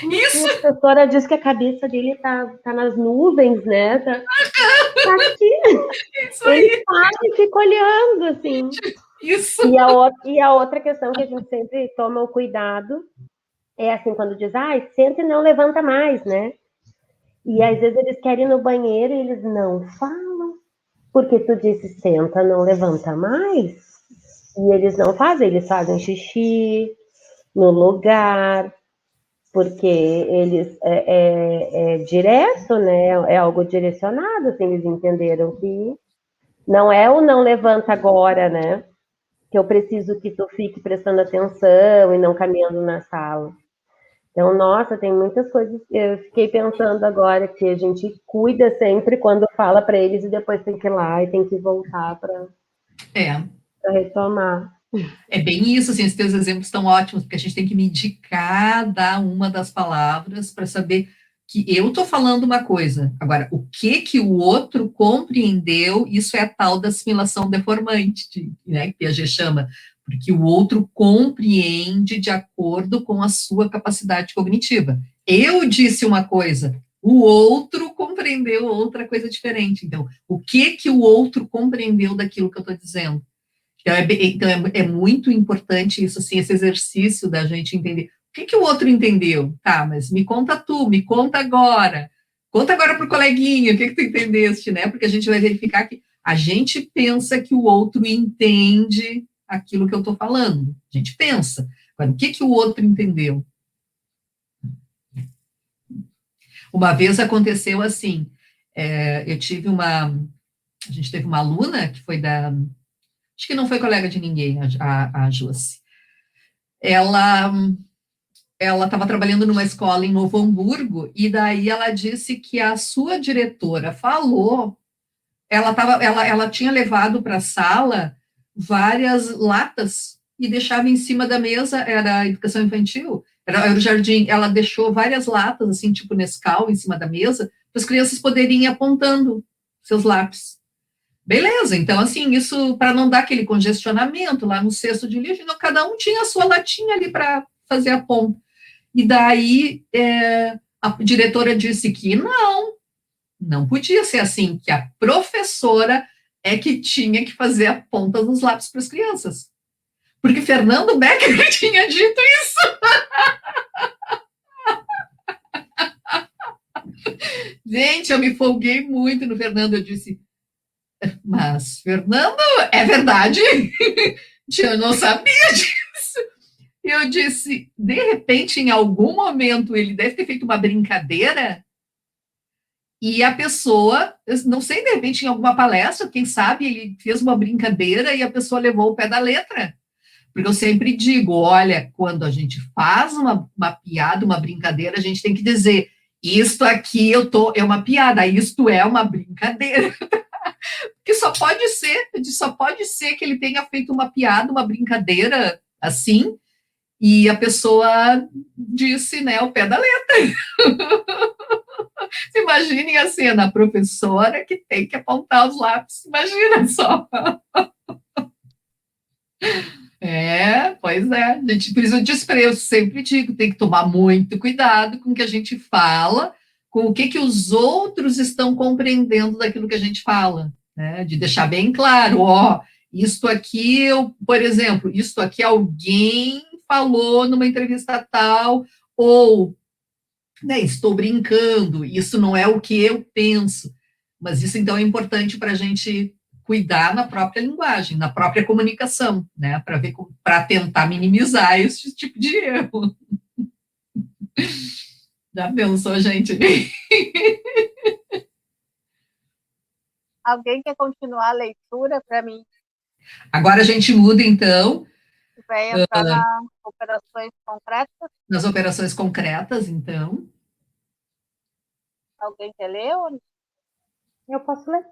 Como isso! A professora diz que a cabeça dele tá nas nuvens, né? Tá aqui. Isso ele para e fica olhando, assim. Isso. E a outra questão que a gente sempre toma o cuidado é assim, quando diz, senta e não levanta mais, né? E às vezes eles querem ir no banheiro e eles não falam, porque tu disse, senta, não levanta mais. E eles não fazem, eles fazem xixi no lugar, porque eles é direto, né? É algo direcionado, assim, eles entenderam que não é o não levanta agora, né? Que eu preciso que tu fique prestando atenção e não caminhando na sala. Então, nossa, tem muitas coisas que eu fiquei pensando agora que a gente cuida sempre quando fala para eles e depois tem que ir lá e tem que voltar para retomar. É bem isso, assim, esses teus exemplos estão ótimos, porque a gente tem que medir cada uma das palavras para saber que eu estou falando uma coisa. Agora, o que o outro compreendeu, isso é a tal da assimilação deformante, né, que Piaget chama, porque o outro compreende de acordo com a sua capacidade cognitiva. Eu disse uma coisa, o outro compreendeu outra coisa diferente. Então, o que o outro compreendeu daquilo que eu estou dizendo? Então, é muito importante isso, assim, esse exercício da gente entender. O que o outro entendeu? Tá, mas me conta tu, me conta agora. Conta agora pro coleguinha, o que tu entendeste, né? Porque a gente vai verificar que a gente pensa que o outro entende aquilo que eu estou falando. A gente pensa. Agora, o que o outro entendeu? Uma vez aconteceu assim, a gente teve uma aluna que foi acho que não foi colega de ninguém, a Josi. Ela estava trabalhando numa escola em Novo Hamburgo, e daí ela disse que a sua diretora falou, ela tinha levado para a sala várias latas e deixava em cima da mesa, era a educação infantil, era o jardim, ela deixou várias latas, assim, tipo Nescau, em cima da mesa, para as crianças poderem ir apontando seus lápis. Beleza, então, assim, isso para não dar aquele congestionamento lá no cesto de lixo, então, cada um tinha a sua latinha ali para fazer a ponta. E daí a diretora disse que não podia ser assim, que a professora é que tinha que fazer a ponta dos lápis para as crianças. Porque Fernando Becker tinha dito isso. Gente, eu me folguei muito no Fernando, eu disse, mas, Fernando, é verdade? Eu não sabia disso. Eu disse, de repente, em algum momento, ele deve ter feito uma brincadeira e a pessoa, não sei, de repente, em alguma palestra, quem sabe, ele fez uma brincadeira e a pessoa levou o pé da letra. Porque eu sempre digo, olha, quando a gente faz uma piada, uma brincadeira, a gente tem que dizer, isto aqui é uma piada, isto é uma brincadeira. Porque só pode ser que ele tenha feito uma piada, uma brincadeira assim, e a pessoa disse, né, o pé da letra. Imaginem a cena, a professora que tem que apontar os lápis, imagina só. Pois é, gente, por isso eu sempre digo, tem que tomar muito cuidado com o que a gente fala, com o que os outros estão compreendendo daquilo que a gente fala, né? De deixar bem claro, isto aqui, por exemplo, isto aqui alguém falou numa entrevista tal, ou, né, estou brincando, isso não é o que eu penso, mas isso então é importante para a gente cuidar na própria linguagem, na própria comunicação, né, para tentar minimizar esse tipo de erro. Já pensou, gente? Alguém quer continuar a leitura para mim? Agora a gente muda, então. Vai entrar nas operações concretas? Nas operações concretas, então. Alguém quer ler? Ou... Eu posso ler.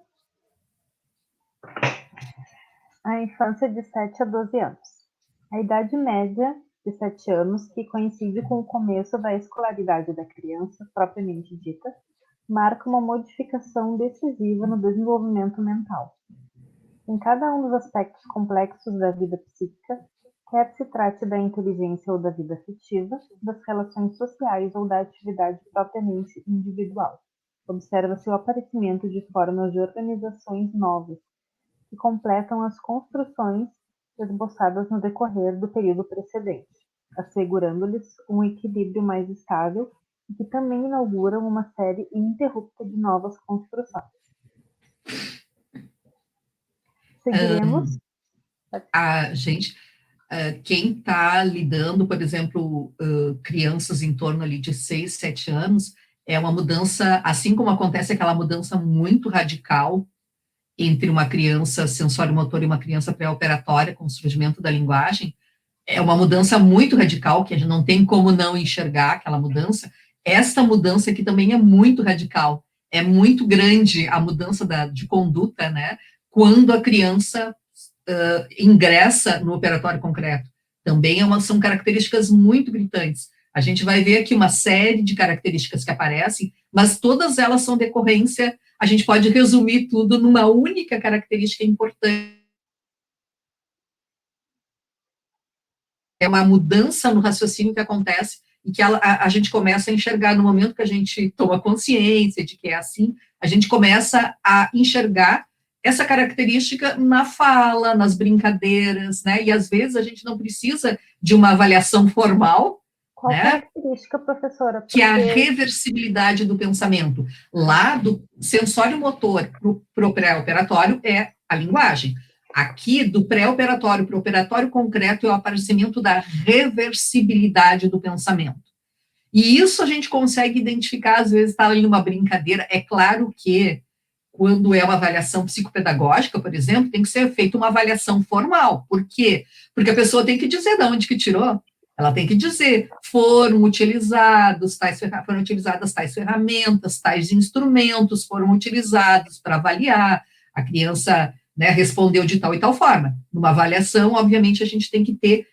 A infância de 7 a 12 anos. A idade média de 7 anos, que coincide com o começo da escolaridade da criança, propriamente dita, marca uma modificação decisiva no desenvolvimento mental. Em cada um dos aspectos complexos da vida psíquica, quer se trate da inteligência ou da vida afetiva, das relações sociais ou da atividade propriamente individual, observa-se o aparecimento de formas de organizações novas, que completam as construções esboçadas no decorrer do período precedente, assegurando-lhes um equilíbrio mais estável e que também inauguram uma série ininterrupta de novas construções. Seguiremos. Gente, quem está lidando, por exemplo, crianças em torno ali de 6, 7 anos, é uma mudança, assim como acontece aquela mudança muito radical entre uma criança sensório-motor e uma criança pré-operatória com o surgimento da linguagem, é uma mudança muito radical, que a gente não tem como não enxergar aquela mudança. Esta mudança aqui também é muito radical, é muito grande a mudança de conduta, né, quando a criança ingressa no operatório concreto. Também são características muito gritantes. A gente vai ver aqui uma série de características que aparecem, mas todas elas são decorrência, a gente pode resumir tudo numa única característica importante. É uma mudança no raciocínio que acontece e que a gente começa a enxergar no momento que a gente toma consciência de que é assim, a gente começa a enxergar essa característica na fala, nas brincadeiras, né? E às vezes a gente não precisa de uma avaliação formal. Qual característica, professora? Que é a reversibilidade do pensamento. Lá do sensório-motor para o pré-operatório é a linguagem. Aqui, do pré-operatório para o operatório concreto, é o aparecimento da reversibilidade do pensamento. E isso a gente consegue identificar, às vezes está em uma brincadeira. É claro que, quando é uma avaliação psicopedagógica, por exemplo, tem que ser feita uma avaliação formal. Por quê? Porque a pessoa tem que dizer de onde que tirou. Ela tem que dizer, foram utilizadas tais ferramentas, tais instrumentos foram utilizados para avaliar, a criança, né, respondeu de tal e tal forma. Numa avaliação, obviamente, a gente tem que ter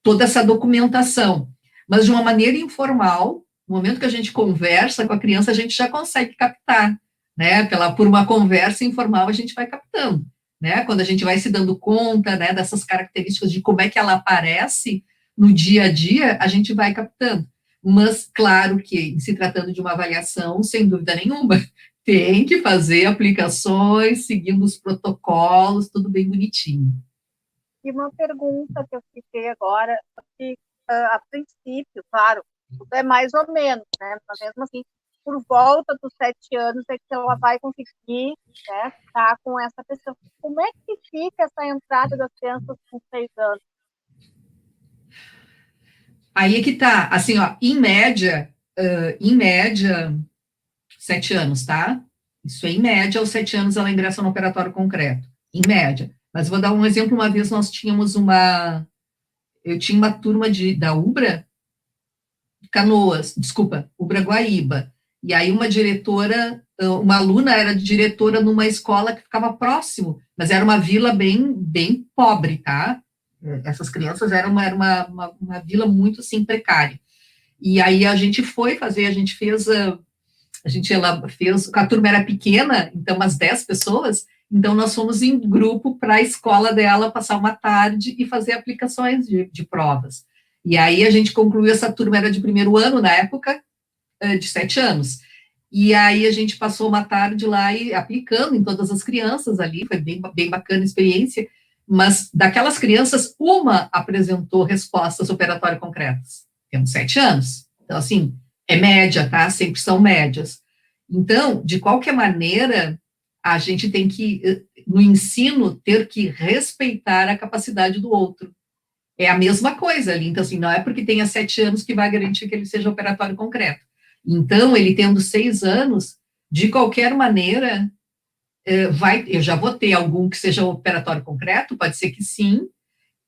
toda essa documentação, mas de uma maneira informal, no momento que a gente conversa com a criança, a gente já consegue captar, né? Por uma conversa informal, a gente vai captando, né? Quando a gente vai se dando conta, né, dessas características de como é que ela aparece no dia a dia, a gente vai captando. Mas, claro que, se tratando de uma avaliação, sem dúvida nenhuma, tem que fazer aplicações, seguindo os protocolos, tudo bem bonitinho. E uma pergunta que eu fiquei agora, que, a princípio, claro, tudo é mais ou menos, né? Mas mesmo assim, por volta dos 7 anos é que ela vai conseguir, né, ficar com essa pessoa. Como é que fica essa entrada das crianças com 6 anos? Aí é que tá, assim, ó, em média, 7 anos, tá? Isso é em média, aos 7 anos ela ingressa no operatório concreto, em média. Mas vou dar um exemplo, uma vez nós tínhamos eu tinha uma turma da UBRA, Canoas, desculpa, UBRA Guaíba, e aí uma aluna era diretora numa escola que ficava próximo, mas era uma vila bem, bem pobre, tá? Essas crianças eram uma vila muito, assim, precária. E aí ela fez, a turma era pequena, então umas 10 pessoas, então nós fomos em grupo para a escola dela passar uma tarde e fazer aplicações de provas. E aí a gente concluiu, essa turma era de primeiro ano, na época, de 7 anos. E aí a gente passou uma tarde lá e aplicando em todas as crianças ali, foi bem, bem bacana a experiência, mas daquelas crianças, uma apresentou respostas operatórias concretas. Temos 7 anos. Então, assim, é média, tá? Sempre são médias. Então, de qualquer maneira, a gente tem que, no ensino, ter que respeitar a capacidade do outro. É a mesma coisa ali. Então, assim, não é porque tenha 7 anos que vai garantir que ele seja operatório concreto. Então, ele tendo 6 anos, de qualquer maneira, eu já vou ter algum que seja operatório concreto, pode ser que sim,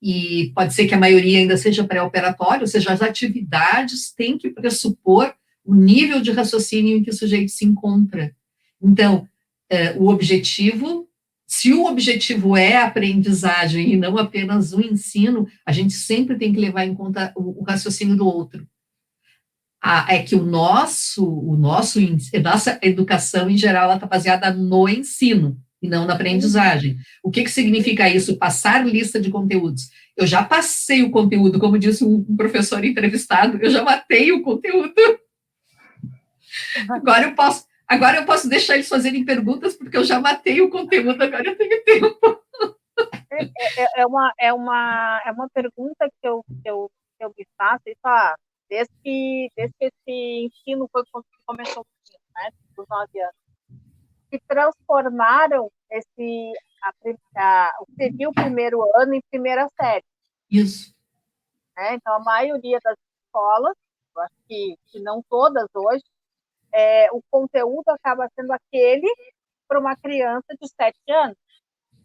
e pode ser que a maioria ainda seja pré-operatório, ou seja, as atividades têm que pressupor o nível de raciocínio em que o sujeito se encontra. Então, o objetivo, se o objetivo é a aprendizagem e não apenas o ensino, a gente sempre tem que levar em conta o raciocínio do outro. É que a nossa educação, em geral, ela está baseada no ensino e não na aprendizagem. O que significa isso? Passar lista de conteúdos. Eu já passei o conteúdo, como disse um professor entrevistado, eu já matei o conteúdo. Agora eu posso deixar eles fazerem perguntas, porque eu já matei o conteúdo, agora eu tenho tempo. É uma pergunta que eu me faço, desde que esse ensino começou, né, dos 9 anos, que transformaram o que seria o primeiro ano em primeira série. Isso. Né? Então, a maioria das escolas, eu acho que não todas hoje, o conteúdo acaba sendo aquele para uma criança de 7 anos,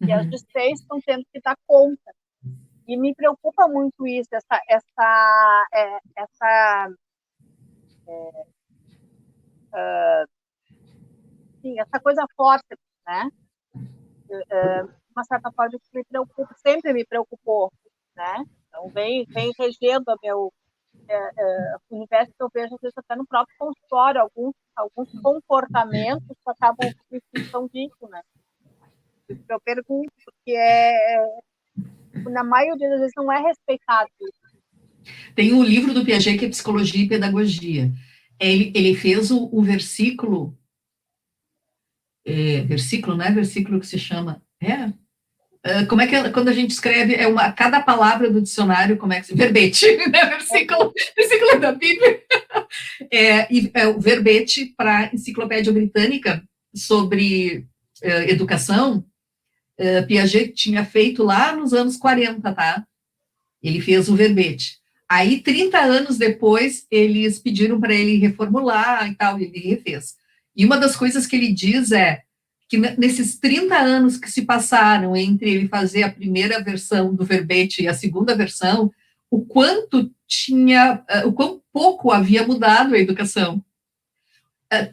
e as de 6 estão tendo que dar conta. E me preocupa muito isso, essa coisa forte, né? Uma certa forma que sempre me preocupou, né? Então vem regendo o universo que eu vejo, às vezes, até no próprio consultório, alguns comportamentos que acabam em função disso, né? Eu pergunto, porque na maioria das vezes não é respeitado isso. Tem o livro do Piaget, que é Psicologia e Pedagogia. Ele fez o versículo, não é versículo que se chama, como é que quando a gente escreve, cada palavra do dicionário, como é que se verbete, né? Versículo da Bíblia, o verbete para a Enciclopédia Britânica sobre educação. Piaget tinha feito lá nos anos 40, tá? Ele fez o verbete. Aí, 30 anos depois, eles pediram para ele reformular e tal, e ele refez. E uma das coisas que ele diz é que nesses 30 anos que se passaram entre ele fazer a primeira versão do verbete e a segunda versão, o quão pouco havia mudado a educação.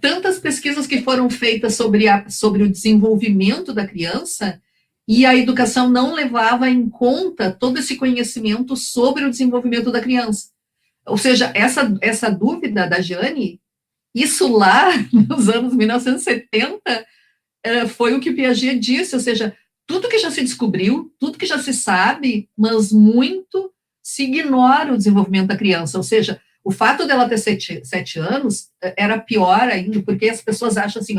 Tantas pesquisas que foram feitas sobre o desenvolvimento da criança, e a educação não levava em conta todo esse conhecimento sobre o desenvolvimento da criança. Ou seja, essa dúvida da Jane isso lá nos anos 1970 foi o que Piaget disse, ou seja, tudo que já se descobriu, tudo que já se sabe, mas muito se ignora o desenvolvimento da criança, ou seja, o fato dela ter 7 anos era pior ainda, porque as pessoas acham assim,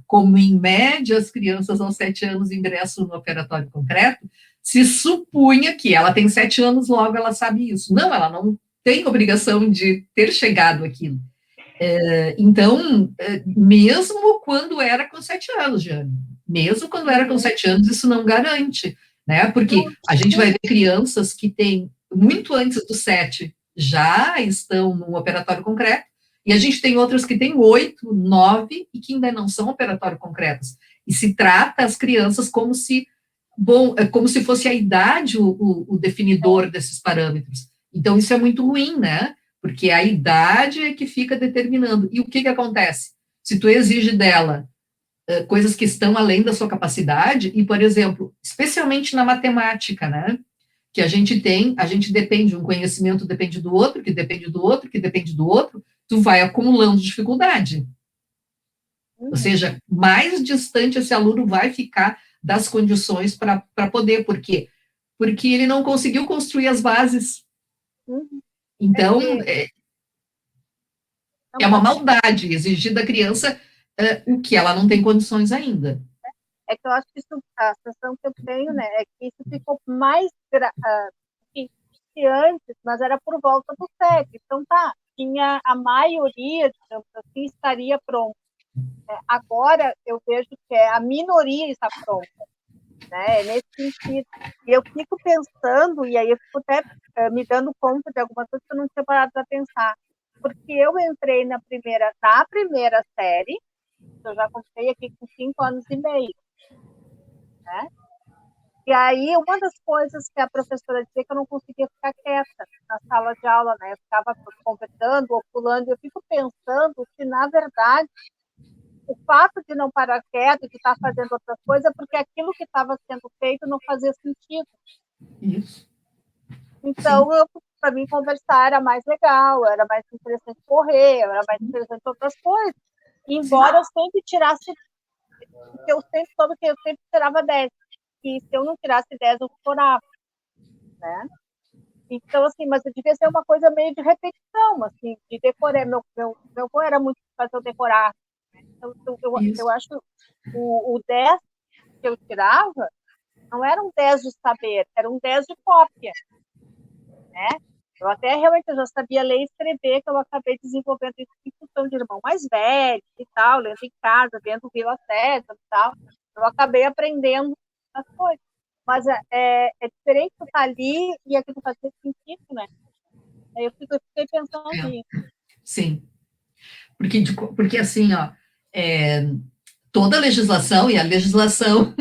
como em média as crianças aos 7 anos ingressam no operatório concreto, se supunha que ela tem 7 anos, logo ela sabe isso. Não, ela não tem obrigação de ter chegado àquilo. Então, mesmo quando era com 7 anos, Jane, mesmo quando era com 7 anos, isso não garante, né? Porque a gente vai ver crianças que têm, muito antes dos 7, já estão no operatório concreto, e a gente tem outras que têm 8, 9, e que ainda não são operatório concretos. E se trata as crianças como se fosse a idade o definidor desses parâmetros. Então, isso é muito ruim, né? Porque a idade é que fica determinando. E o que acontece? Se tu exige dela coisas que estão além da sua capacidade, e, por exemplo, especialmente na matemática, né? Que a gente depende, um conhecimento depende do outro, que depende do outro, que depende do outro, tu vai acumulando dificuldade. Ou seja, mais distante esse aluno vai ficar das condições para poder, por quê? Porque ele não conseguiu construir as bases. Então, é uma maldade exigir da criança o que ela não tem condições ainda. É que eu acho que isso, a sensação que eu tenho, né, é que isso ficou mais que antes, mas era por volta do 7. Então, tinha a maioria, digamos assim, estaria pronta. Agora, eu vejo que a minoria está pronta, né, nesse sentido. E eu fico pensando, e aí eu fico até me dando conta de algumas coisas que eu não tinha parado para pensar. Porque eu entrei na primeira série, eu já comecei aqui com 5 anos e meio, né? E aí, uma das coisas que a professora dizia que eu não conseguia ficar quieta na sala de aula, né? Eu ficava conversando ou pulando, e eu fico pensando que, na verdade, o fato de não parar quieto, de estar fazendo outra coisa, é porque aquilo que estava sendo feito não fazia sentido. Isso. Então, para mim, conversar era mais legal, era mais interessante correr, era mais interessante outras coisas. Embora eu sempre tirasse, porque eu sempre soube que eu sempre tirava 10. E se eu não tirasse 10, eu chorava, né? Então, assim, mas devia ser uma coisa meio de repetição, assim, de decorar. Meu avô era muito de fazer eu decorar. Então, eu acho que o 10 que eu tirava não era um 10 de saber, era um 10 de cópia, né? Eu até realmente já sabia ler e escrever, que eu acabei desenvolvendo isso em função de irmão mais velho e tal, lendo em casa, vendo Vila César e tal. Eu acabei aprendendo as coisas. Mas é diferente tu estar ali e aquilo fazer sentido, né? Aí eu fiquei pensando nisso. Sim. Porque assim, toda a legislação, e a legislação...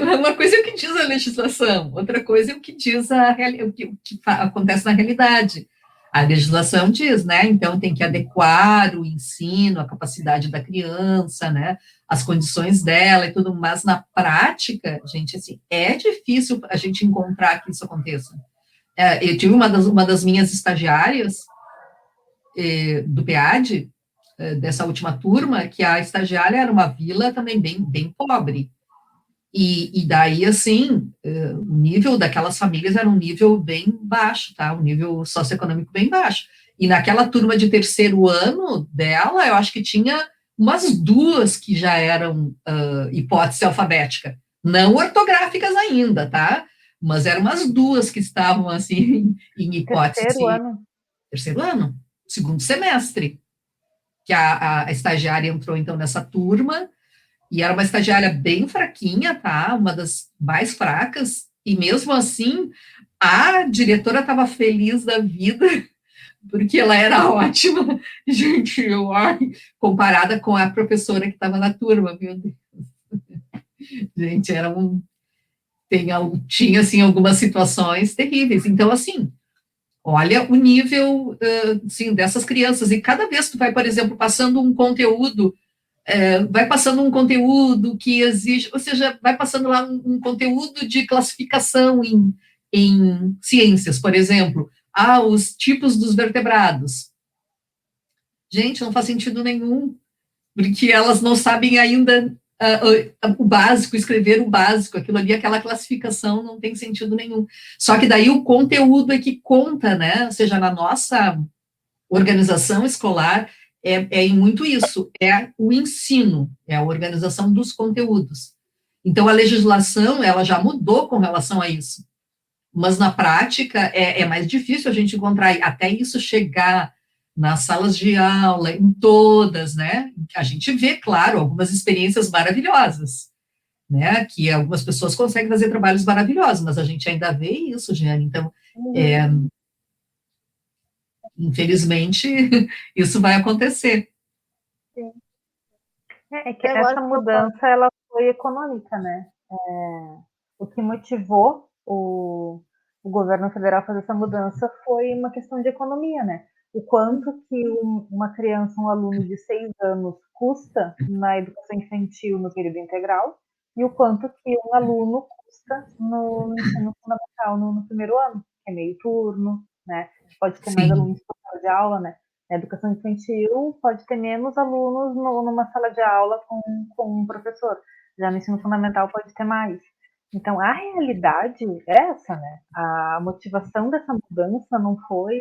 uma coisa é o que diz a legislação, outra coisa é o que diz o que acontece na realidade. A legislação diz, né? Então tem que adequar o ensino, a capacidade da criança, né? As condições dela e tudo, mas na prática, gente, assim, é difícil a gente encontrar que isso aconteça. Eu tive uma das minhas estagiárias do PEAD, dessa última turma, que a estagiária era uma vila também bem pobre. E daí, assim, o nível daquelas famílias era um nível bem baixo, tá? Um nível socioeconômico bem baixo. E naquela turma de terceiro ano dela, eu acho que tinha umas 2 que já eram hipótese alfabética. Não ortográficas ainda, tá? Mas eram umas 2 que estavam, assim, em hipótese. Terceiro ano? Segundo semestre. Que a estagiária entrou, então, nessa turma. E era uma estagiária bem fraquinha, tá? Uma das mais fracas. E mesmo assim, a diretora estava feliz da vida, porque ela era ótima. Gente, comparada com a professora que estava na turma, meu Deus. Gente, tinha, assim, algumas situações terríveis. Então, assim, olha o nível, assim, dessas crianças. E cada vez que tu vai, por exemplo, passando um conteúdo, que exige, ou seja, vai passando lá um conteúdo de classificação em ciências, por exemplo, os tipos dos vertebrados. Gente, não faz sentido nenhum, porque elas não sabem ainda o básico, escrever o básico, aquilo ali, aquela classificação não tem sentido nenhum. Só que daí o conteúdo é que conta, né? Ou seja, na nossa organização escolar, é muito isso, é o ensino, é a organização dos conteúdos. Então, a legislação, ela já mudou com relação a isso, mas na prática é mais difícil a gente encontrar, até isso chegar nas salas de aula, em todas, né? A gente vê, claro, algumas experiências maravilhosas, né? Que algumas pessoas conseguem fazer trabalhos maravilhosos, mas a gente ainda vê isso, Jeane. Então, infelizmente, isso vai acontecer. Sim. É que essa mudança, ela foi econômica, né? O que motivou o governo federal a fazer essa mudança foi uma questão de economia, né? O quanto que uma criança, um aluno de 6 anos custa na educação infantil no período integral e o quanto que um aluno custa no ensino fundamental no primeiro ano, que é meio turno, né? Pode ter mais alunos por sala de aula, né? Na educação infantil pode ter menos alunos numa sala de aula com um professor. Já no ensino fundamental pode ter mais. Então, a realidade é essa, né? A motivação dessa mudança não foi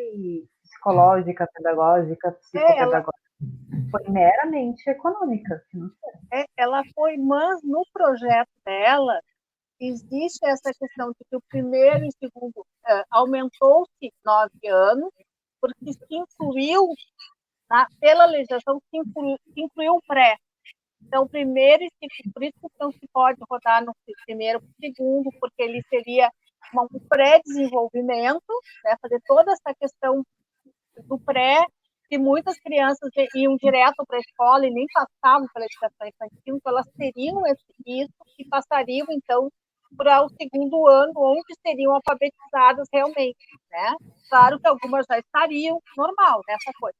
psicológica, pedagógica, psicopedagógica. Foi meramente econômica, financeira. Ela foi, mas no projeto dela existe essa questão de que o primeiro e segundo aumentou-se 9 anos, porque se incluiu, pela legislação, se incluiu o pré. Então, o primeiro e segundo, por isso que não se pode rodar no primeiro para o segundo, porque ele seria um pré-desenvolvimento, né, fazer toda essa questão do pré, que muitas crianças iam direto para a escola e nem passavam pela educação infantil, então elas teriam isso e passariam, então, para o segundo ano, onde seriam alfabetizadas realmente, né? Claro que algumas já estariam normal, nessa coisa.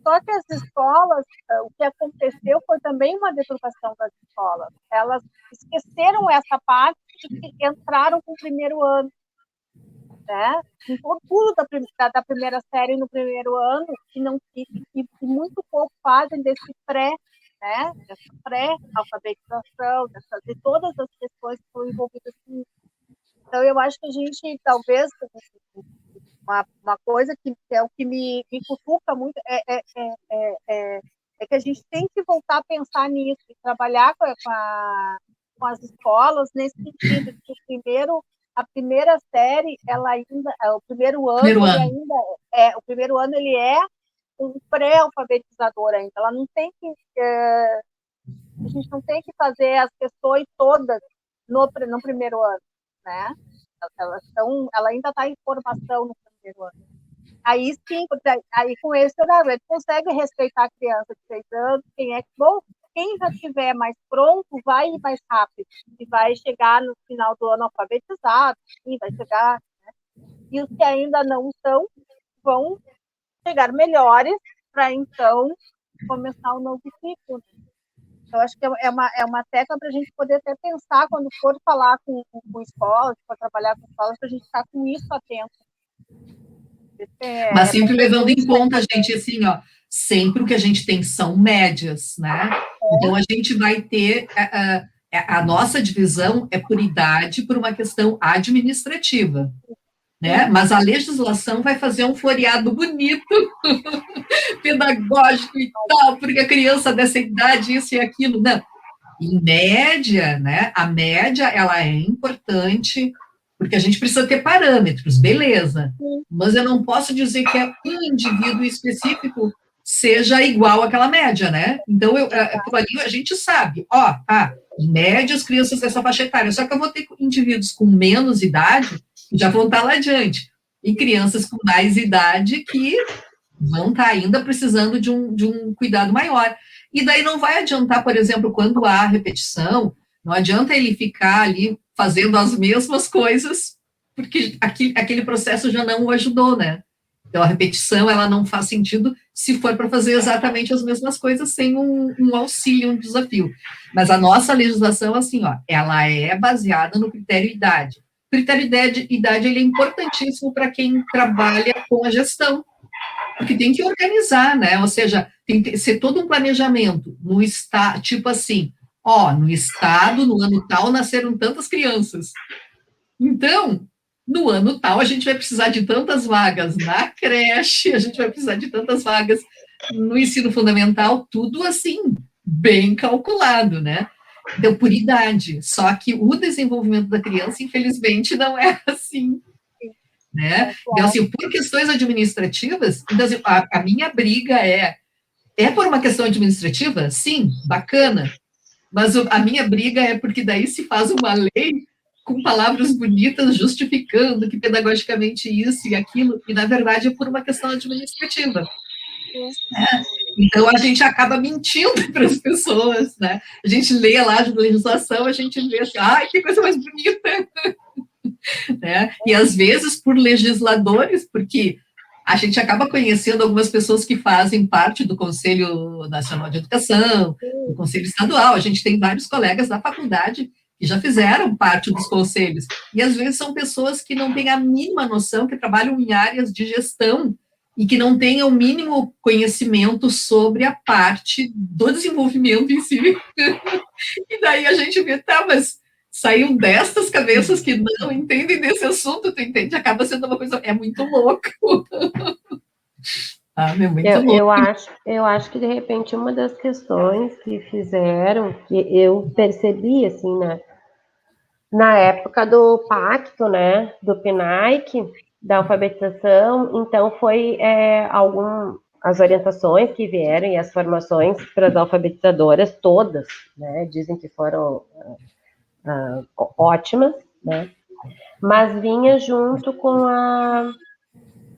Só que as escolas, o que aconteceu foi também uma deturpação das escolas. Elas esqueceram essa parte de que entraram com o primeiro ano, né? Então, tudo da primeira série no primeiro ano e muito pouco fazem desse pré, né? Dessa pré-alfabetização, de todas as questões que estão envolvidas nisso. Então, eu acho que a gente, talvez, uma coisa que é o que me cutuca muito é que a gente tem que voltar a pensar nisso, e trabalhar com as escolas nesse sentido, de que a primeira série, ela ainda, o primeiro ano, o primeiro ano ele é um pré-alfabetizador ainda. Ela não tem que a gente não tem que fazer as questões todas no primeiro ano, né? Ela ainda está em formação no primeiro ano. Aí sim, aí com esse horário, ele consegue respeitar a criança de 6 anos, quem já estiver mais pronto vai ir mais rápido, e vai chegar no final do ano alfabetizado, sim, vai chegar, né? E os que ainda não estão, vão chegar melhores para, então, começar um novo ciclo. Eu acho que é uma tecla para a gente poder até pensar quando for falar com escolas, for trabalhar com escolas, para a gente estar com isso atento. Mas sempre levando em conta, gente, assim, ó, sempre o que a gente tem são médias, né? Então, a gente vai ter a nossa divisão é por idade, por uma questão administrativa, né? Mas a legislação vai fazer um floreado bonito, pedagógico e tal, porque a criança dessa idade, isso e aquilo, não. Em média, né? A média, ela é importante, porque a gente precisa ter parâmetros, beleza. Mas eu não posso dizer que um indivíduo específico seja igual àquela média, né? Então, ali a gente sabe, em média, as crianças dessa faixa etária, só que eu vou ter indivíduos com menos idade, que já vão estar lá adiante, e crianças com mais idade que vão estar ainda precisando de um cuidado maior. E daí não vai adiantar, por exemplo, quando há repetição, não adianta ele ficar ali fazendo as mesmas coisas, porque aquele processo já não o ajudou, né? Então, a repetição, ela não faz sentido se for para fazer exatamente as mesmas coisas sem um auxílio, um desafio. Mas a nossa legislação, assim, ó, ela é baseada no critério idade. O critério idade, ele é importantíssimo para quem trabalha com a gestão, Porque tem que organizar, né? Ou seja, tem que ser todo um planejamento no estado, tipo assim, no estado, no ano tal, nasceram tantas crianças. Então, no ano tal, a gente vai precisar de tantas vagas na creche, a gente vai precisar de tantas vagas no ensino fundamental, tudo assim, bem calculado, né? Então, por idade. Só que o desenvolvimento da criança, infelizmente, não é assim, né? Então, assim, por questões administrativas, então, assim, a minha briga é por uma questão administrativa? Sim, bacana. Mas a minha briga é porque daí se faz uma lei com palavras bonitas justificando que pedagogicamente isso e aquilo, e na verdade é por uma questão administrativa. Né? Então a gente acaba mentindo para as pessoas, né? A gente lê lá de legislação, a gente vê assim, ai, que coisa mais bonita. Né? E às vezes por legisladores, porque a gente acaba conhecendo algumas pessoas que fazem parte do Conselho Nacional de Educação, do Conselho Estadual. A gente tem vários colegas da faculdade que já fizeram parte dos conselhos. E às vezes são pessoas que não têm a mínima noção, que trabalham em áreas de gestão e que não têm o mínimo conhecimento sobre a parte do desenvolvimento em si. E daí a gente vê, tá, mas saiu destas cabeças que não entendem desse assunto, tu entende? Acaba sendo uma coisa, é muito louco. É muito louco. Eu acho que, de repente, uma das questões que fizeram, que eu percebi, assim, na época do pacto, né, do PNAEC, da alfabetização, então foi as orientações que vieram e as formações para as alfabetizadoras, todas, né, dizem que foram ótimas, né, mas vinha junto com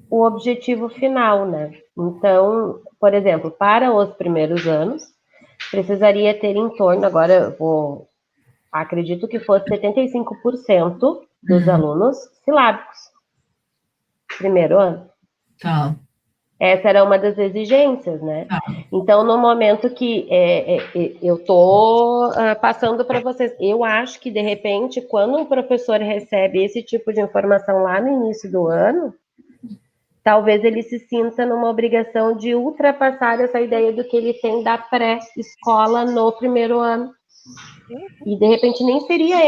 o objetivo final, né. Então, por exemplo, para os primeiros anos, precisaria ter em torno, agora eu acredito que fosse 75% dos alunos silábicos. Primeiro ano. Tá. Essa era uma das exigências, né? Tá. Então, no momento que eu estou passando para vocês, eu acho que, de repente, quando um professor recebe esse tipo de informação lá no início do ano, talvez ele se sinta numa obrigação de ultrapassar essa ideia do que ele tem da pré-escola no primeiro ano. E, de repente, nem seria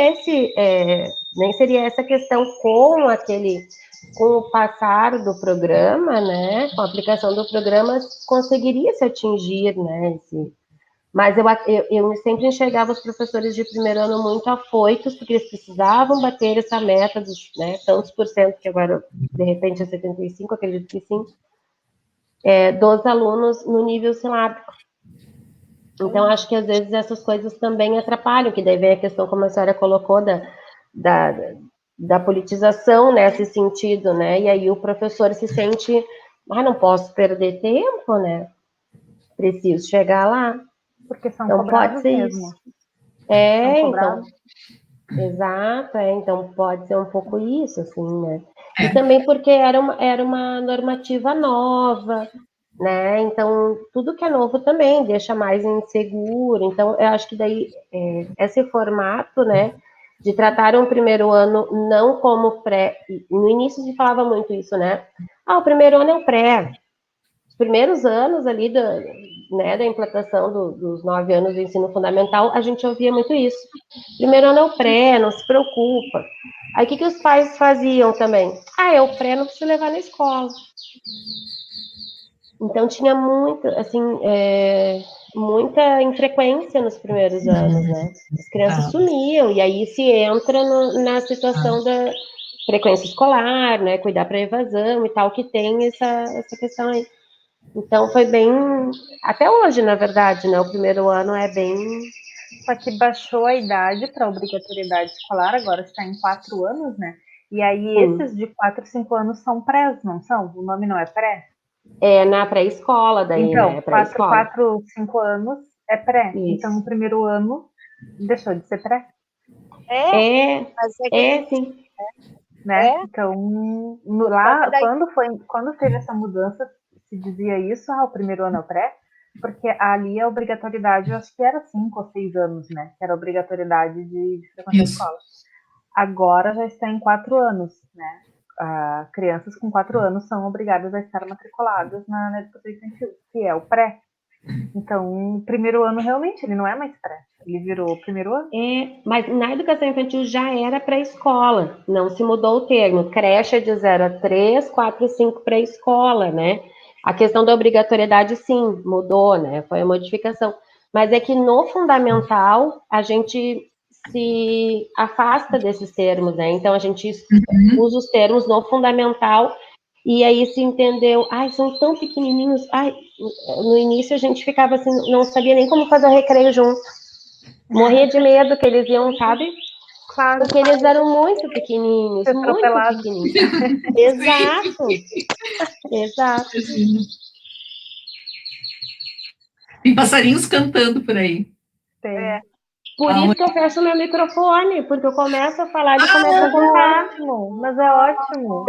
essa questão com o passar do programa, né, com a aplicação do programa, conseguiria se atingir, né, mas eu sempre enxergava os professores de primeiro ano muito afoitos, porque eles precisavam bater essa meta dos, né, tantos por cento, que agora, de repente, é 75%, acredito que sim, dos alunos no nível silábico. Então, acho que, às vezes, essas coisas também atrapalham, que daí vem a questão, como a senhora colocou, da politização nesse sentido, né? E aí o professor se sente, não posso perder tempo, né? Preciso chegar lá. Porque são então, cobrados pode ser mesmo. Isso. Então... Exato, então pode ser um pouco isso, assim, né? E também porque era uma normativa nova, né? Então, tudo que é novo também deixa mais inseguro. Então, eu acho que daí esse formato, né, de tratar um primeiro ano não como pré. No início se falava muito isso, né? O primeiro ano é o pré. Os primeiros anos ali da implantação dos 9 anos do ensino fundamental, a gente ouvia muito isso. Primeiro ano é o pré, não se preocupa. Aí o que os pais faziam também? É o pré, não precisa levar na escola. Então tinha muita infrequência nos primeiros anos, né? As crianças sumiam, e aí se entra na situação da frequência escolar, né? Cuidar para evasão e tal, que tem essa questão aí. Então foi bem, até hoje, na verdade, né? O primeiro ano é bem... Só que baixou a idade para a obrigatoriedade escolar, agora está em 4 anos, né? E aí esses de 4, 5 anos são prés, não são? O nome não é pré? É na pré-escola daí, então, né? Pré-escola. 4, 5 anos é pré. Isso. Então, no primeiro ano, deixou de ser pré. Sim. Né? Então, lá, quando teve essa mudança, se dizia isso, o primeiro ano é o pré, porque ali a obrigatoriedade, eu acho que era 5 ou 6 anos, né? Que era a obrigatoriedade de frequentar a escola. Agora já está em 4 anos, né? crianças com 4 anos são obrigadas a estar matriculadas na educação infantil, que é o pré. Então, o primeiro ano realmente ele não é mais pré, ele virou o primeiro ano. Mas na educação infantil já era pré-escola, não se mudou o termo. Creche é de 0 a 3, 4 e 5 pré-escola, né? A questão da obrigatoriedade, sim, mudou, né? Foi a modificação. Mas é que no fundamental a gente se afasta desses termos, né? Então a gente usa os termos no fundamental e aí se entendeu, são tão pequenininhos, no início a gente ficava assim, não sabia nem como fazer o recreio junto, morria de medo que eles iam, sabe? Claro. Porque eles eram muito pequenininhos, muito pequenininhos. Exato. Exato. Tem passarinhos cantando por aí. Tem. Por isso que eu fecho meu microfone, porque eu começo a falar e começo a cantar. Mas é ótimo.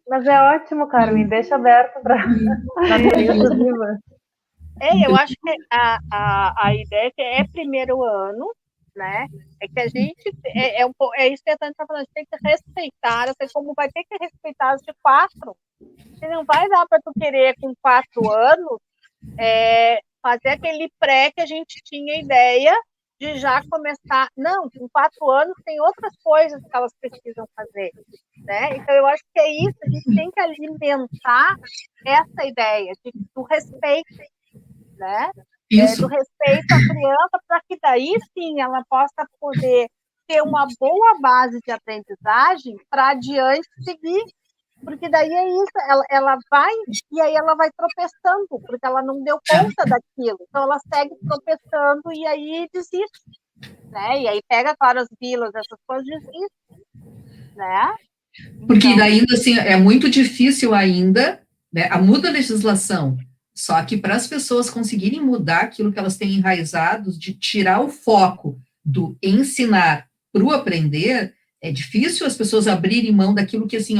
Mas é ótimo, Carmen. Deixa aberto para nossa viva. Eu acho que a ideia é primeiro ano, né? É que a gente é isso que a Tânia está falando, a gente tem que respeitar, assim como vai ter que respeitar as de 4. Você não vai dar para tu querer com 4 anos fazer aquele pré que a gente tinha ideia de já começar. Não, com 4 anos tem outras coisas que elas precisam fazer, né? Então eu acho que é isso, a gente tem que alimentar essa ideia do respeito, né? Do respeito à criança, para que daí sim ela possa poder ter uma boa base de aprendizagem para adiante seguir, porque daí é isso, ela vai e aí ela vai tropeçando, porque ela não deu conta daquilo, então ela segue tropeçando e aí desiste, né? E aí pega, claro, as vilas, essas coisas, desiste, né? Porque ainda assim é muito difícil ainda, né? Muda a legislação. Só que para as pessoas conseguirem mudar aquilo que elas têm enraizados, de tirar o foco do ensinar para o aprender, é difícil as pessoas abrirem mão daquilo que, assim,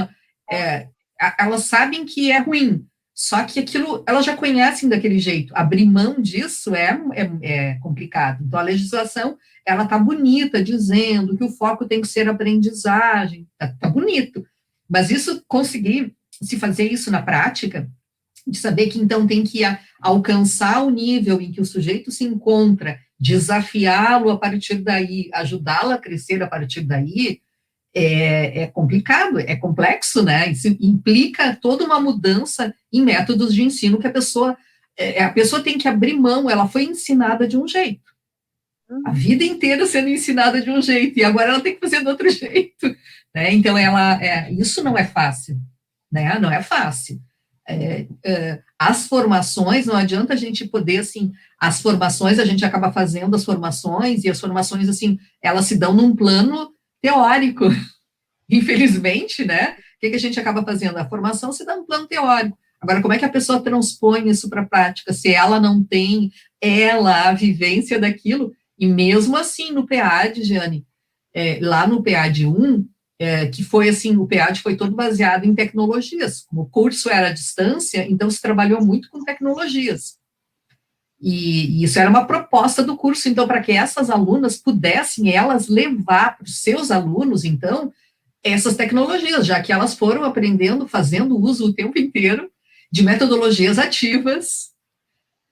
elas sabem que é ruim, só que aquilo elas já conhecem daquele jeito. Abrir mão disso é complicado. Então, a legislação, ela está bonita, dizendo que o foco tem que ser aprendizagem, está bonito. Mas isso, conseguir se fazer isso na prática, de saber que, então, tem que alcançar o nível em que o sujeito se encontra, desafiá-lo a partir daí, ajudá-lo a crescer a partir daí, é complicado, é complexo, né? Isso implica toda uma mudança em métodos de ensino que a pessoa tem que abrir mão, ela foi ensinada de um jeito, a vida inteira sendo ensinada de um jeito, e agora ela tem que fazer de outro jeito, né? Então, isso não é fácil, né? Não é fácil. As formações, não adianta a gente poder, assim, as formações, a gente acaba fazendo as formações, e as formações, assim, elas se dão num plano teórico, infelizmente, né? O que a gente acaba fazendo? A formação se dá num plano teórico. Agora, como é que a pessoa transpõe isso para a prática, se ela não tem, a vivência daquilo? E mesmo assim, no PEAD, Jeane, lá no PEAD 1, que foi assim, o PEAD foi todo baseado em tecnologias. Como o curso era à distância, então se trabalhou muito com tecnologias. E isso era uma proposta do curso, então, para que essas alunas pudessem, elas, levar para os seus alunos, então, essas tecnologias, já que elas foram aprendendo, fazendo uso o tempo inteiro de metodologias ativas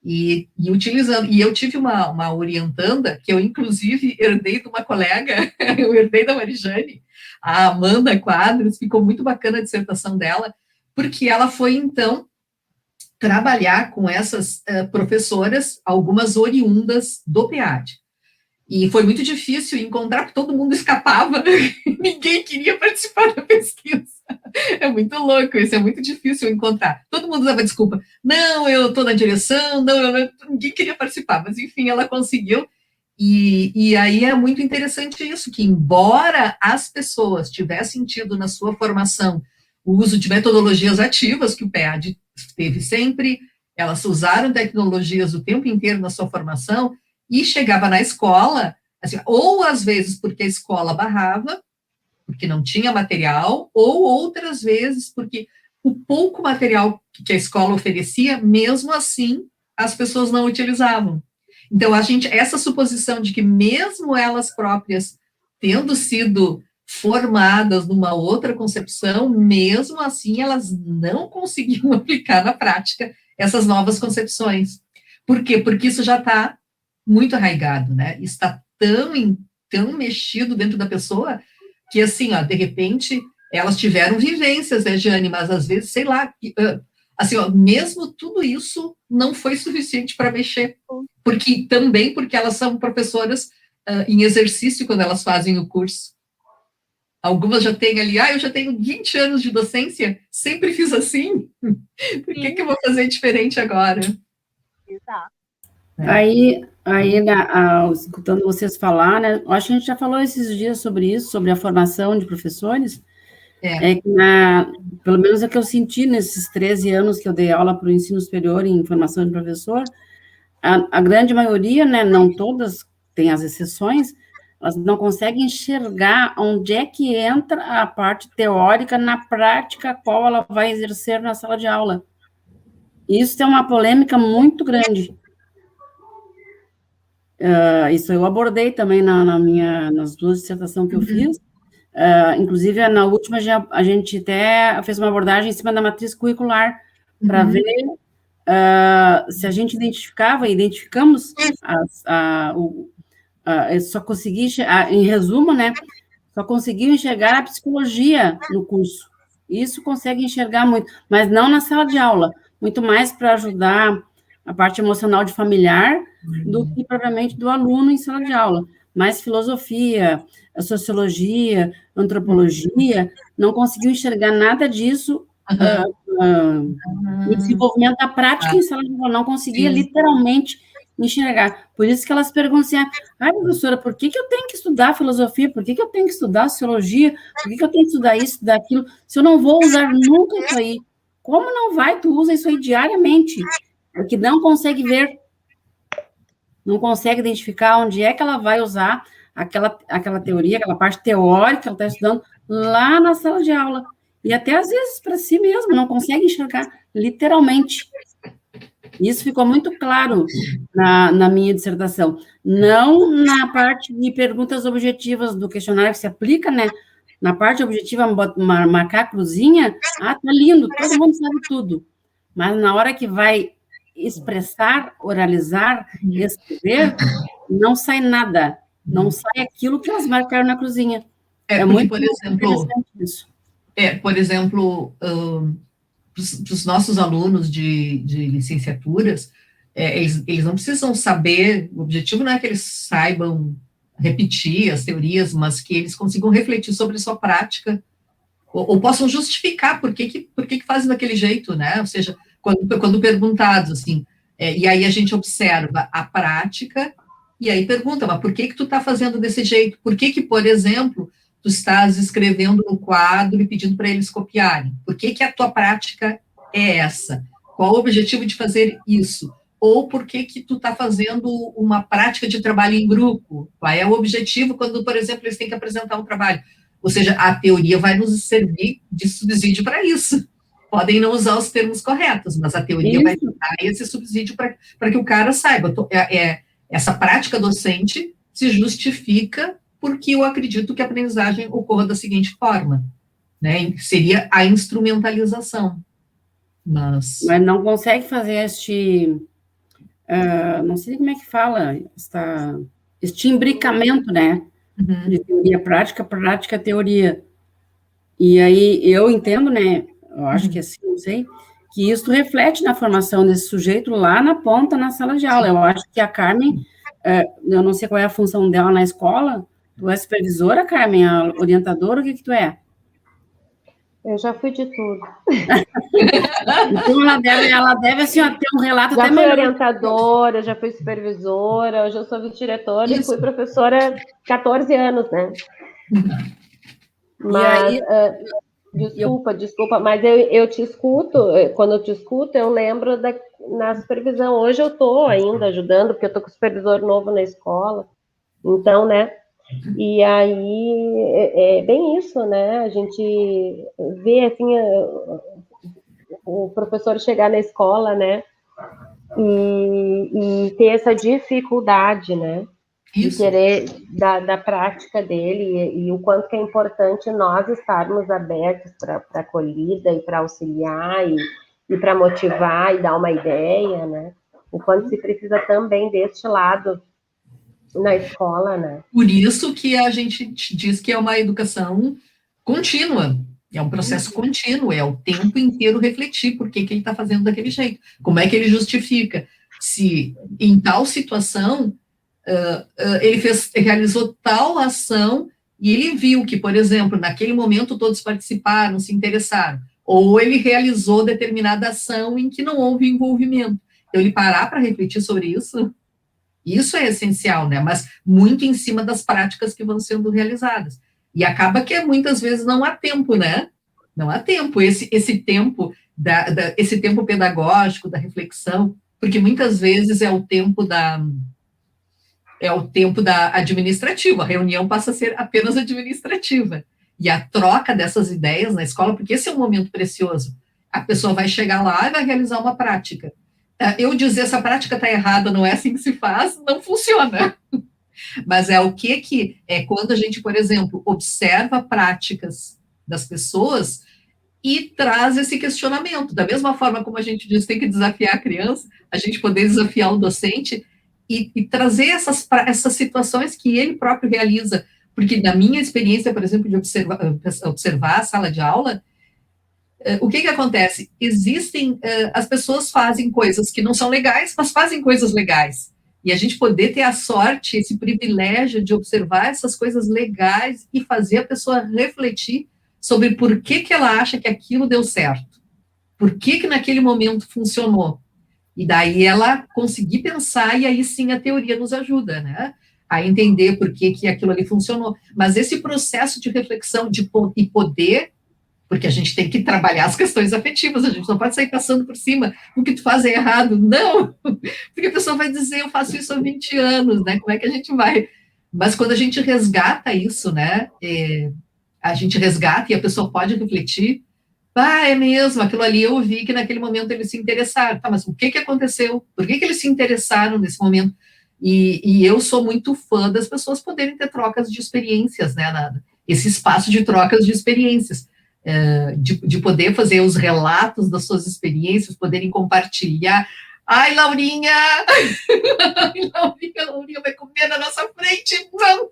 e utilizando. E eu tive uma orientanda, que eu, inclusive, herdei de uma colega, eu herdei da Marijane, a Amanda Quadros, ficou muito bacana a dissertação dela, porque ela foi, então, trabalhar com essas professoras, algumas oriundas do PEAD. E foi muito difícil encontrar, porque todo mundo escapava, ninguém queria participar da pesquisa. É muito louco, isso é muito difícil encontrar. Todo mundo dava desculpa. Não, eu estou na direção, ninguém queria participar, mas enfim, ela conseguiu. E aí é muito interessante isso, que embora as pessoas tivessem tido na sua formação o uso de metodologias ativas, que o PEAD teve sempre, elas usaram tecnologias o tempo inteiro na sua formação, e chegava na escola, assim, ou às vezes porque a escola barrava, porque não tinha material, ou outras vezes porque o pouco material que a escola oferecia, mesmo assim, as pessoas não utilizavam. Então, essa suposição de que mesmo elas próprias tendo sido formadas numa outra concepção, mesmo assim elas não conseguiam aplicar na prática essas novas concepções. Por quê? Porque isso já está muito arraigado, né? Está tão mexido dentro da pessoa que, assim, ó, de repente, elas tiveram vivências, né, Jane? Mas às vezes, sei lá, assim, ó, mesmo tudo isso não foi suficiente para mexer, porque elas são professoras em exercício quando elas fazem o curso. Algumas já têm ali, eu já tenho 20 anos de docência, sempre fiz assim, por que eu vou fazer diferente agora? Exato. Aí escutando vocês falar, né, acho que a gente já falou esses dias sobre isso, sobre a formação de professores, que pelo menos é que eu senti nesses 13 anos que eu dei aula para o ensino superior em formação de professor, a grande maioria, né, não todas, tem as exceções, elas não conseguem enxergar onde é que entra a parte teórica na prática, qual ela vai exercer na sala de aula. Isso é uma polêmica muito grande. Isso eu abordei também nas duas dissertações que eu fiz. Inclusive, na última, a gente até fez uma abordagem em cima da matriz curricular, para ver se a gente identificamos, só consegui, em resumo, né, só conseguiu enxergar a psicologia no curso. Isso consegue enxergar muito, mas não na sala de aula, muito mais para ajudar a parte emocional de familiar do que propriamente do aluno em sala de aula. Mas filosofia, sociologia, antropologia, não conseguiu enxergar nada disso no desenvolvimento da prática em sala de aula, não conseguia literalmente enxergar. Por isso que elas perguntam assim, professora, por que eu tenho que estudar filosofia? Por que eu tenho que estudar sociologia? Por que eu tenho que estudar isso, daquilo? Se eu não vou usar nunca isso aí? Como não vai? Tu usa isso aí diariamente. Porque não consegue ver, não consegue identificar onde é que ela vai usar aquela teoria, aquela parte teórica que ela está estudando lá na sala de aula. E até, às vezes, para si mesmo, não consegue enxergar literalmente. Isso ficou muito claro na minha dissertação. Não na parte de perguntas objetivas do questionário que se aplica, né? Na parte objetiva, marcar a cruzinha, tá lindo, todo mundo sabe tudo. Mas na hora que vai expressar, oralizar, escrever, não sai nada. Não sai aquilo que elas marcaram na cruzinha. É muito interessante isso. Por exemplo, para os nossos alunos de licenciaturas, eles não precisam saber, o objetivo não é que eles saibam repetir as teorias, mas que eles consigam refletir sobre a sua prática, ou possam justificar por que fazem daquele jeito, né? Ou seja, quando perguntados, assim, e aí a gente observa a prática, e aí pergunta, mas por que tu está fazendo desse jeito? Por que, por exemplo, tu estás escrevendo no quadro e pedindo para eles copiarem? Por que a tua prática é essa? Qual o objetivo de fazer isso? Ou por que tu está fazendo uma prática de trabalho em grupo? Qual é o objetivo quando, por exemplo, eles têm que apresentar um trabalho? Ou seja, a teoria vai nos servir de subsídio para isso. Podem não usar os termos corretos, mas a teoria vai dar esse subsídio para que o cara saiba. Essa prática docente se justifica porque eu acredito que a aprendizagem ocorra da seguinte forma, né? Seria a instrumentalização. Mas não consegue fazer não sei como é que fala, este imbricamento, né? De teoria prática, prática, teoria. E aí eu entendo, né? Eu acho que assim, não sei, que isso reflete na formação desse sujeito lá na ponta, na sala de aula. Eu acho que a Carmen, eu não sei qual é a função dela na escola. Tu é supervisora, Carmen? A orientadora? O que tu é? Eu já fui de tudo. Então, ela deve assim, ter um relato já até fui melhor. Orientadora, já fui supervisora, hoje eu sou vice-diretora e fui professora 14 anos, né? Mas, desculpa, mas eu te escuto, quando eu te escuto, eu lembro na supervisão. Hoje eu estou ainda ajudando, porque eu estou com supervisor novo na escola, então, né? E aí, é bem isso, né? A gente vê, assim, o professor chegar na escola, né? E ter essa dificuldade, né? de querer da prática dele e o quanto que é importante nós estarmos abertos para acolhida e para auxiliar e para motivar e dar uma ideia, né? O quanto se precisa também deste lado na escola, né? Por isso que a gente diz que é uma educação contínua, é um processo contínuo, é o tempo inteiro refletir por que ele está fazendo daquele jeito, como é que ele justifica, se em tal situação ele realizou tal ação e ele viu que, por exemplo, naquele momento todos participaram, se interessaram, ou ele realizou determinada ação em que não houve envolvimento. Então, ele parar para refletir sobre isso, isso é essencial, né? Mas muito em cima das práticas que vão sendo realizadas. E acaba que muitas vezes não há tempo, né? Não há tempo, esse tempo esse tempo pedagógico, da reflexão, porque muitas vezes é o tempo administrativo, a reunião passa a ser apenas administrativa. E a troca dessas ideias na escola, porque esse é um momento precioso. A pessoa vai chegar lá e vai realizar uma prática. Eu dizer essa prática está errada, não é assim que se faz, não funciona. Mas é o que é quando a gente, por exemplo, observa práticas das pessoas e traz esse questionamento. Da mesma forma como a gente diz, tem que desafiar a criança, a gente poder desafiar o docente e trazer essas situações que ele próprio realiza. Porque na minha experiência, por exemplo, de observar a sala de aula, o que acontece? As pessoas fazem coisas que não são legais, mas fazem coisas legais. E a gente poder ter a sorte, esse privilégio de observar essas coisas legais e fazer a pessoa refletir sobre por que ela acha que aquilo deu certo. Por que naquele momento funcionou. E daí ela conseguir pensar, e aí sim a teoria nos ajuda, né? A entender por que aquilo ali funcionou. Mas esse processo de reflexão e poder, porque a gente tem que trabalhar as questões afetivas, a gente não pode sair passando por cima, o que tu faz é errado, não, porque a pessoa vai dizer, eu faço isso há 20 anos, né, como é que a gente vai? Mas quando a gente resgata isso, né, a gente resgata e a pessoa pode refletir, é mesmo, aquilo ali eu vi que naquele momento eles se interessaram, tá, mas o que aconteceu? Por que eles se interessaram nesse momento? E eu sou muito fã das pessoas poderem ter trocas de experiências, né, esse espaço de trocas de experiências, de poder fazer os relatos das suas experiências, poderem compartilhar. Ai, Laurinha! Laurinha vai comer na nossa frente, vamos!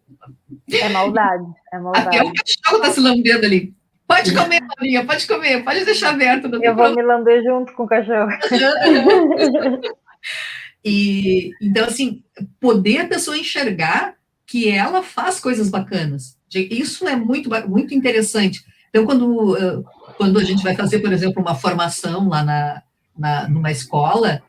É maldade, é maldade. Até o cachorro está se lambendo ali. Pode comer, Laurinha, pode comer, pode deixar aberto. Eu vou me lamber junto com o cachorro. Então, assim, poder a pessoa enxergar que ela faz coisas bacanas. Isso é muito, muito interessante. Então, quando a gente vai fazer, por exemplo, uma formação lá numa escola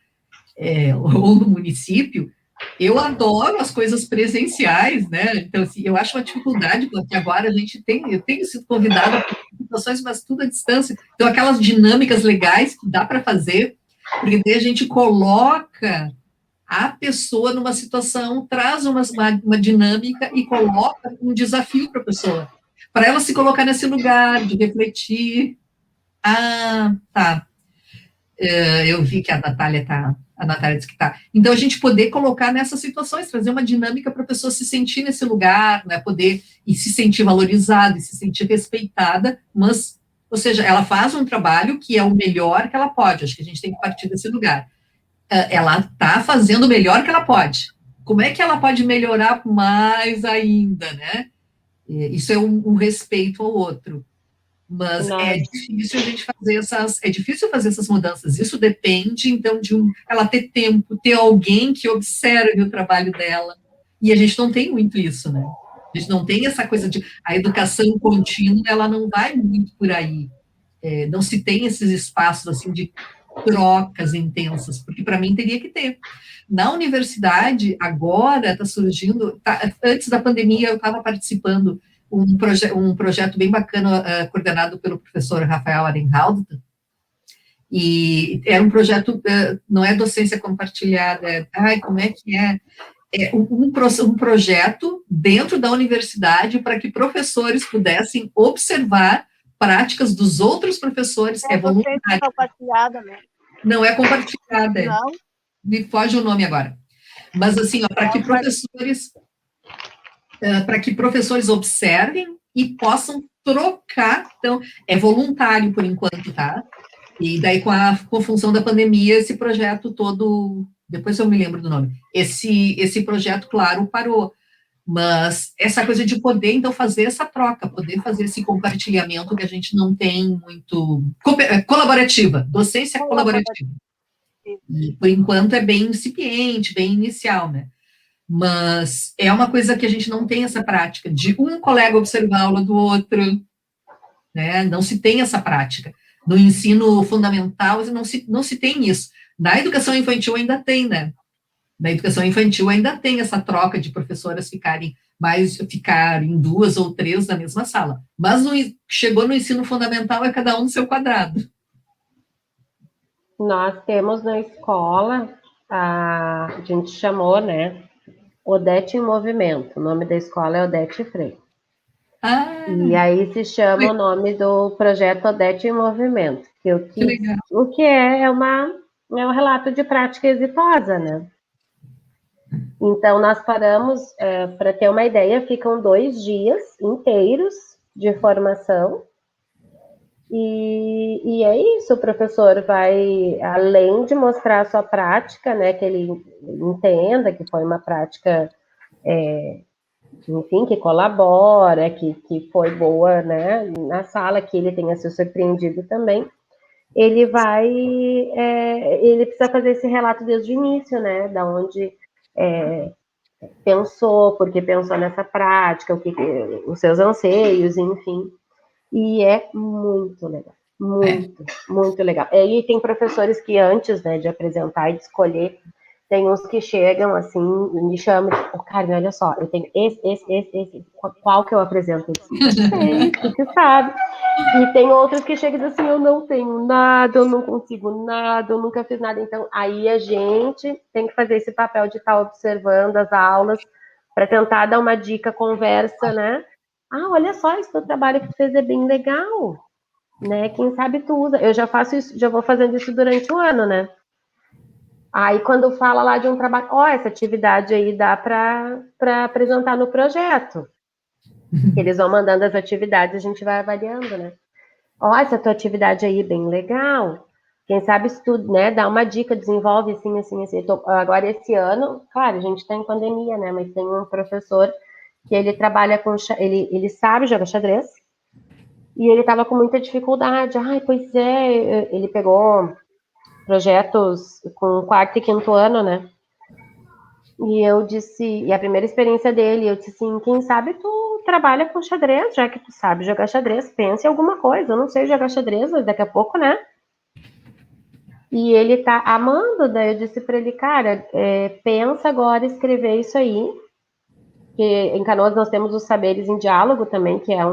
ou no município, eu adoro as coisas presenciais, né? Então, assim, eu acho uma dificuldade, porque agora eu tenho sido convidada para situações, mas tudo à distância. Então, aquelas dinâmicas legais que dá para fazer, porque daí a gente coloca a pessoa numa situação, traz uma dinâmica e coloca um desafio para a pessoa, para ela se colocar nesse lugar de refletir. Tá. Eu vi que a Natália disse que está. Então, a gente poder colocar nessas situações, trazer uma dinâmica para a pessoa se sentir nesse lugar, né, poder e se sentir valorizada, e se sentir respeitada, mas, ou seja, ela faz um trabalho que é o melhor que ela pode, acho que a gente tem que partir desse lugar. Ela está fazendo o melhor que ela pode. Como é que ela pode melhorar mais ainda, né? Isso é um respeito ao outro. Mas é difícil a gente fazer essas mudanças. Isso depende, então, de ela ter tempo, ter alguém que observe o trabalho dela. E a gente não tem muito isso, né? A gente não tem essa coisa de... A educação contínua, ela não vai muito por aí. Não se tem esses espaços, assim, de trocas intensas, porque para mim teria que ter. Na universidade, agora está surgindo... Antes da pandemia, eu estava participando um projeto bem bacana, coordenado pelo professor Rafael Arenhaldo, e era um projeto, não é docência compartilhada, como é que é? Um projeto dentro da universidade para que professores pudessem observar práticas dos outros professores. É voluntário. Compartilhada, né? Não é compartilhada. Não. Me foge o nome agora. Mas, assim, para que professores para que professores observem e possam trocar. Então, é voluntário por enquanto, tá? E daí, com a função da pandemia, esse projeto todo, depois eu me lembro do nome, esse projeto, claro, parou. Mas essa coisa de poder, então, fazer essa troca, poder fazer esse compartilhamento que a gente não tem muito... Colaborativa, docência colaborativa. E, por enquanto, é bem incipiente, bem inicial, né? Mas é uma coisa que a gente não tem essa prática, de um colega observar a aula do outro, né? Não se tem essa prática. No ensino fundamental, não se tem isso. Na educação infantil ainda tem, né? Na educação infantil ainda tem essa troca de professoras ficarem 2 ou 3 na mesma sala. Mas chegou no ensino fundamental, é cada um no seu quadrado. Nós temos na escola, a gente chamou, né, Odete em Movimento. O nome da escola é Odete Freire. E aí se chama o nome do projeto Odete em Movimento. O que é um relato de prática exitosa, né? Então, nós paramos, para ter uma ideia, ficam 2 dias inteiros de formação. E é isso, o professor vai, além de mostrar a sua prática, né, que ele entenda que foi uma prática, enfim, que colabora, que foi boa, né, na sala, que ele tenha se surpreendido também, ele precisa fazer esse relato desde o início, né, da onde pensou, porque pensou nessa prática, os seus anseios, enfim. E é muito legal, muito legal. E tem professores que antes, né, de apresentar e de escolher, tem uns que chegam assim, e me chamam, tipo, Carmen, olha só, eu tenho esse, qual que eu apresento? Eu sei, tu que sabe. E tem outros que chegam e dizem assim, eu não tenho nada, eu não consigo nada, eu nunca fiz nada. Então, aí a gente tem que fazer esse papel de estar observando as aulas, para tentar dar uma dica, conversa, né? Ah, olha só, esse teu trabalho que tu fez é bem legal, né? Quem sabe tu usa. Eu já faço isso, já vou fazendo isso durante o ano, né? Aí, quando fala lá de um trabalho, essa atividade aí dá para apresentar no projeto. Eles vão mandando as atividades, a gente vai avaliando, né? Essa tua atividade aí é bem legal. Quem sabe se tu, né, dá uma dica, desenvolve assim, assim, assim. Agora, esse ano, claro, a gente está em pandemia, né? Mas tem um professor que ele trabalha com... Ele sabe jogar xadrez. E ele estava com muita dificuldade. Ai, pois é, ele pegou projetos com 4º e 5º ano, né? E eu disse, e a primeira experiência dele, eu disse assim, quem sabe tu trabalha com xadrez, já que tu sabe jogar xadrez, pensa em alguma coisa, eu não sei jogar xadrez, mas daqui a pouco, né? E ele tá amando, daí eu disse para ele, cara, pensa agora em escrever isso aí, que em Canoas nós temos os Saberes em Diálogo também, que é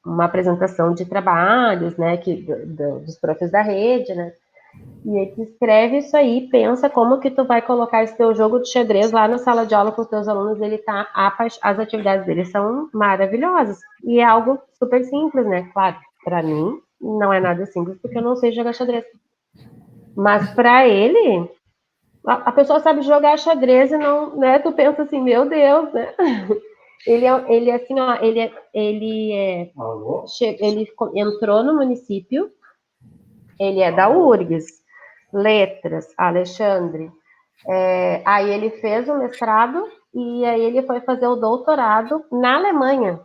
uma apresentação de trabalhos, né, dos profs da rede, né? E ele escreve isso aí, pensa como que tu vai colocar esse teu jogo de xadrez lá na sala de aula com os teus alunos, as atividades dele são maravilhosas. E é algo super simples, né? Claro, para mim não é nada simples, porque eu não sei jogar xadrez. Mas para ele, a pessoa sabe jogar xadrez e não, né? Tu pensa assim, meu Deus, né? Ele assim, ó, ele entrou no município, ele é da URGS, Letras, Alexandre. Aí ele fez o mestrado e aí ele foi fazer o doutorado na Alemanha.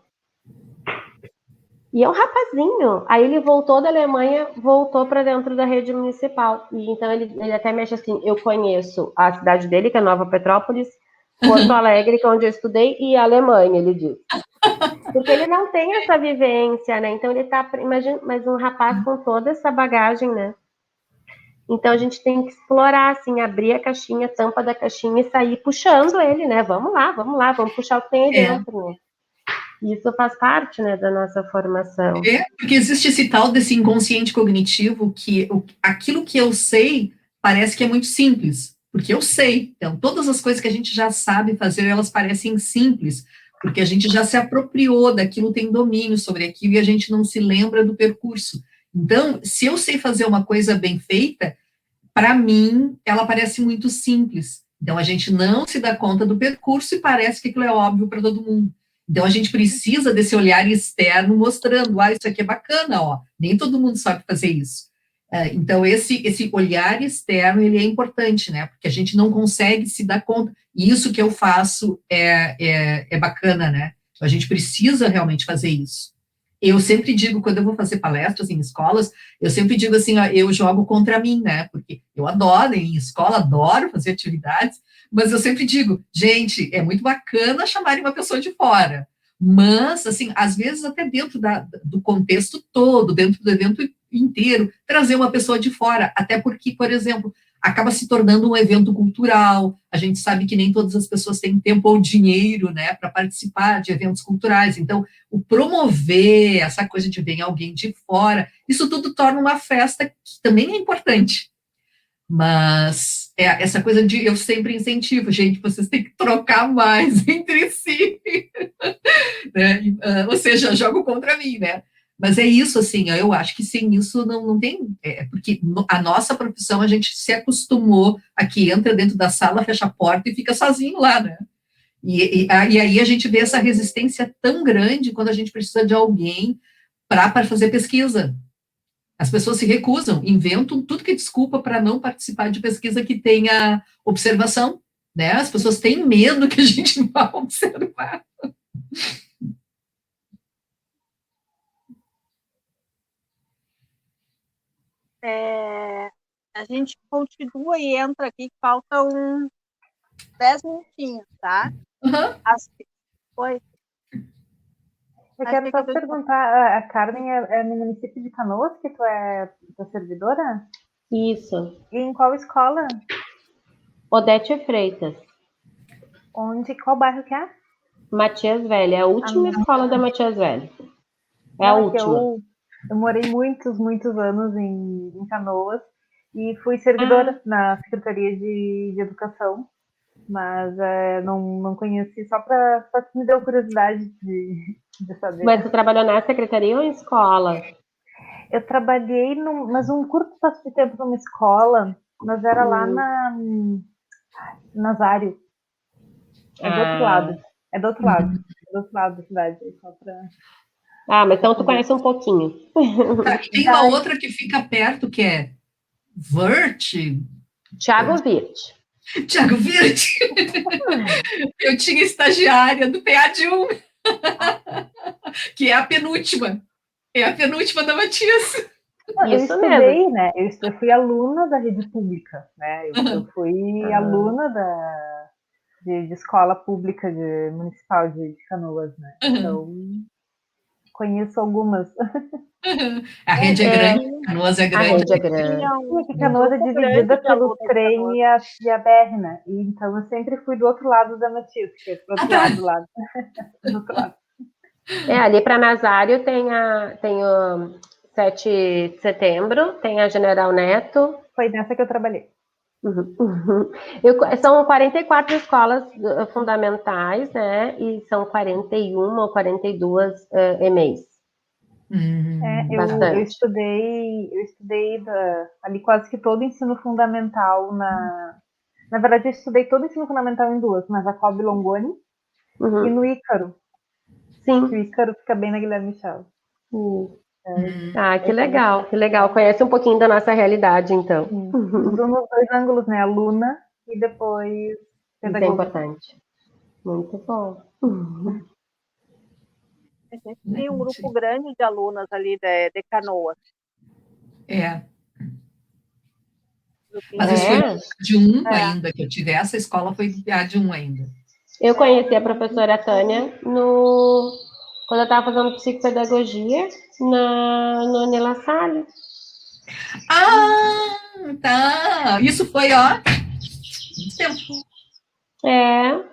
E é um rapazinho. Aí ele voltou da Alemanha, voltou para dentro da rede municipal. E então ele até mexe assim, eu conheço a cidade dele, que é Nova Petrópolis, Porto Alegre, que é onde eu estudei, e a Alemanha, ele diz. Porque ele não tem essa vivência, né? Então ele tá, imagina, mas um rapaz com toda essa bagagem, né? Então, a gente tem que explorar, assim, abrir a caixinha, a tampa da caixinha e sair puxando ele, né? Vamos lá, vamos puxar o que tem aí dentro, né? Isso faz parte, né, da nossa formação. Porque existe esse tal desse inconsciente cognitivo que aquilo que eu sei parece que é muito simples, porque eu sei. Então, todas as coisas que a gente já sabe fazer, elas parecem simples, porque a gente já se apropriou daquilo, tem domínio sobre aquilo e a gente não se lembra do percurso. Então, se eu sei fazer uma coisa bem feita, para mim, ela parece muito simples. Então, a gente não se dá conta do percurso e parece que aquilo é óbvio para todo mundo. Então, a gente precisa desse olhar externo mostrando, isso aqui é bacana, nem todo mundo sabe fazer isso. Então, esse olhar externo, ele é importante, né? Porque a gente não consegue se dar conta. E isso que eu faço é bacana, né? A gente precisa realmente fazer isso. Eu sempre digo, quando eu vou fazer palestras em escolas, eu sempre digo assim, eu jogo contra mim, né? Porque eu adoro ir em escola, adoro fazer atividades, mas eu sempre digo, gente, é muito bacana chamarem uma pessoa de fora, mas, assim, às vezes até dentro do contexto todo, dentro do evento inteiro, trazer uma pessoa de fora, até porque, por exemplo, acaba se tornando um evento cultural, a gente sabe que nem todas as pessoas têm tempo ou dinheiro, né, para participar de eventos culturais, então, o promover essa coisa de vir alguém de fora, isso tudo torna uma festa que também é importante, mas essa coisa de, eu sempre incentivo, gente, vocês têm que trocar mais entre si, né? Ou seja, jogo contra mim, né? Mas é isso, assim, eu acho que sem isso não tem, porque a nossa profissão, a gente se acostumou a que entra dentro da sala, fecha a porta e fica sozinho lá, né? E aí a gente vê essa resistência tão grande quando a gente precisa de alguém para fazer pesquisa. As pessoas se recusam, inventam tudo que é desculpa para não participar de pesquisa que tenha observação, né? As pessoas têm medo que a gente vá observar. A gente continua e entra aqui, faltam 10 minutinhos, tá? Uhum. Oi. Eu quero só perguntar, a Carmen é no município de Canoas que tu é servidora? Isso. E em qual escola? Odete Freitas. Qual bairro que é? Matias Velho, é a última escola da Matias Velho. É a última. Eu morei muitos anos em Canoas e fui servidora na Secretaria de Educação, mas não conheci, só que me deu curiosidade de saber. Mas você trabalhou na secretaria ou em escola? Eu trabalhei, mas um curto espaço de tempo numa escola, mas era lá na Nazário. É do outro lado. É do outro lado da cidade. Só pra... mas então tu conhece um pouquinho. Tem uma outra que fica perto, que é Thiago Virt. Eu tinha estagiária do PA de 1, que é a penúltima. É a penúltima da Matias. Eu estudei, né? Eu fui aluna da rede pública, né? Eu fui aluna de escola pública municipal de Canoas, né? Então, conheço algumas. A rede é grande, Canoas é grande. A rede é grande. Canoas é dividida pelo trem e a BR, né? E, então, eu sempre fui do outro lado da Matias, que é do outro lado. Do outro lado. Ali para Nazário tem o 7 de setembro, tem a General Neto. Foi nessa que eu trabalhei. São 44 escolas fundamentais, né? E são 41 ou 42 EMEIs. Eu estudei ali quase que todo o ensino fundamental na verdade eu estudei todo o ensino fundamental em duas, na Jacob Longoni e no Ícaro. Sim. O Ícaro fica bem na Guilherme Michel. Que legal. Conhece um pouquinho da nossa realidade, então. Nos dois ângulos, né? Aluna e depois pedagogia. Isso é importante. Muito bom. A gente tem um grupo grande de alunas ali de Canoas. Mas isso foi de 1 ainda, que eu tive. Essa escola foi de 1 ainda. Eu conheci a professora Tânia quando eu estava fazendo psicopedagogia no Nela Salles. Tá. Isso foi, muito tempo.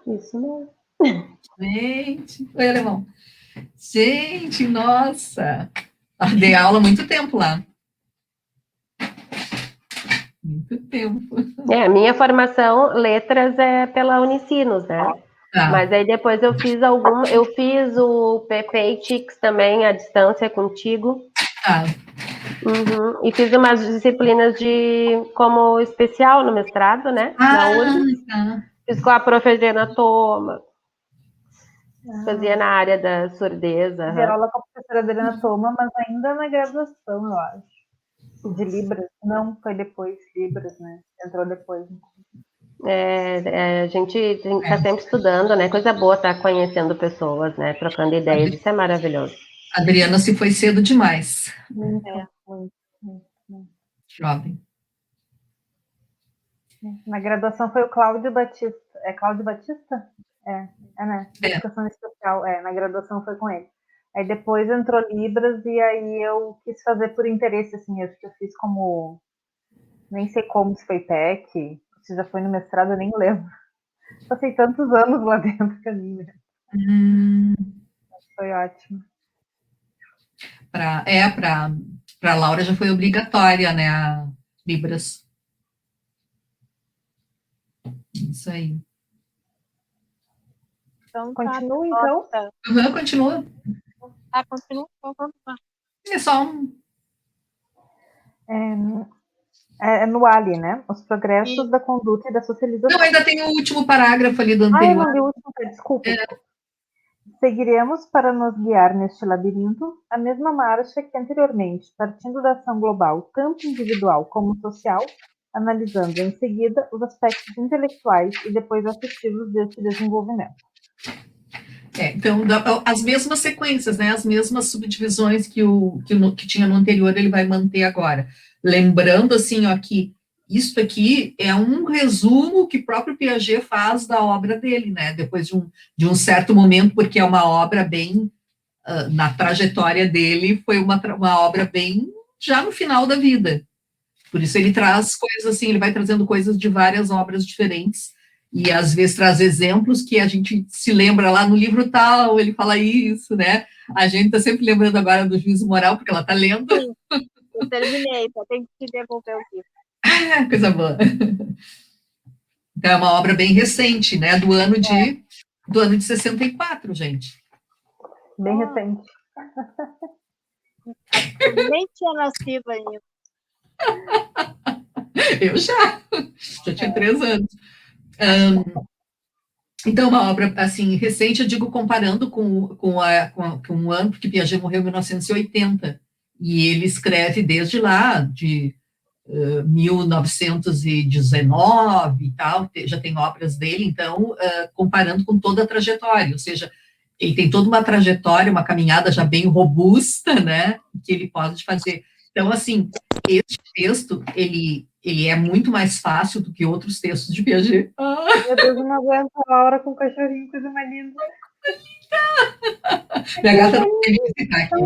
Isso mesmo. Gente, foi alemão. Gente, nossa. Dei aula há muito tempo lá. Muito tempo. A minha formação, letras, é pela Unicinos, né? Mas aí depois eu fiz o PP e TICS também, à distância, contigo. Uhum. E fiz umas disciplinas como especial no mestrado, né? Na URGS. Tá. Fiz com a prof. Adriana Toma. Fazia na área da surdeza. Dei aula com a professora Adriana Toma, mas ainda na graduação, eu acho. De Libras. Não, foi depois, Libras, né? Entrou depois. A gente está sempre estudando, né? Coisa boa estar conhecendo pessoas, né? Trocando ideias, isso é maravilhoso. A Adriana se foi cedo demais. Muito. Jovem. Na graduação foi o Cláudio Batista. É Cláudio Batista? É, né? Educação especial. Na graduação foi com ele. Aí depois entrou Libras e aí eu quis fazer por interesse, assim, acho que eu fiz como... Nem sei como, se foi PEC, se já foi no mestrado, eu nem lembro. Passei tantos anos lá dentro que eu nem lembro. Foi ótimo. Para Laura já foi obrigatória, né, a Libras. Isso aí. Então, continua, então? Continua. Continua, então vamos lá. É só um... É no Ali, né? Os progressos da conduta e da socialização. Não, ainda tem o último parágrafo ali do anterior. Eu não li o último, desculpa. Seguiremos para nos guiar neste labirinto a mesma marcha que anteriormente, partindo da ação global, tanto individual como social, analisando em seguida os aspectos intelectuais e depois afetivos deste desenvolvimento. Então, as mesmas sequências, né, as mesmas subdivisões que tinha no anterior, ele vai manter agora. Lembrando, assim, ó, que isso aqui é um resumo que o próprio Piaget faz da obra dele, né, depois de um certo momento, porque é uma obra bem, na trajetória dele, foi uma obra bem já no final da vida. Por isso ele traz coisas assim, ele vai trazendo coisas de várias obras diferentes, e às vezes traz exemplos que a gente se lembra lá no livro tal, ele fala isso, né? A gente está sempre lembrando agora do Juízo Moral, porque ela está lendo. Sim, eu terminei, só tenho que te devolver o livro. Coisa boa. Então, é uma obra bem recente, né? Do ano de 64, gente. Bem recente. Eu nem tinha nascido ainda. Eu já tinha 3 anos. Então, uma obra, assim, recente, eu digo, comparando com o ano, porque Piaget morreu em 1980, e ele escreve desde lá, de 1919 e tal, já tem obras dele, então, comparando com toda a trajetória, ou seja, ele tem toda uma trajetória, uma caminhada já bem robusta, né, que ele pode fazer. Então, assim, este texto, ele é muito mais fácil do que outros textos de Piaget. Meu Deus, eu não aguento a hora com o cachorrinho, coisa mais linda. Minha gata não tem que ficar aqui.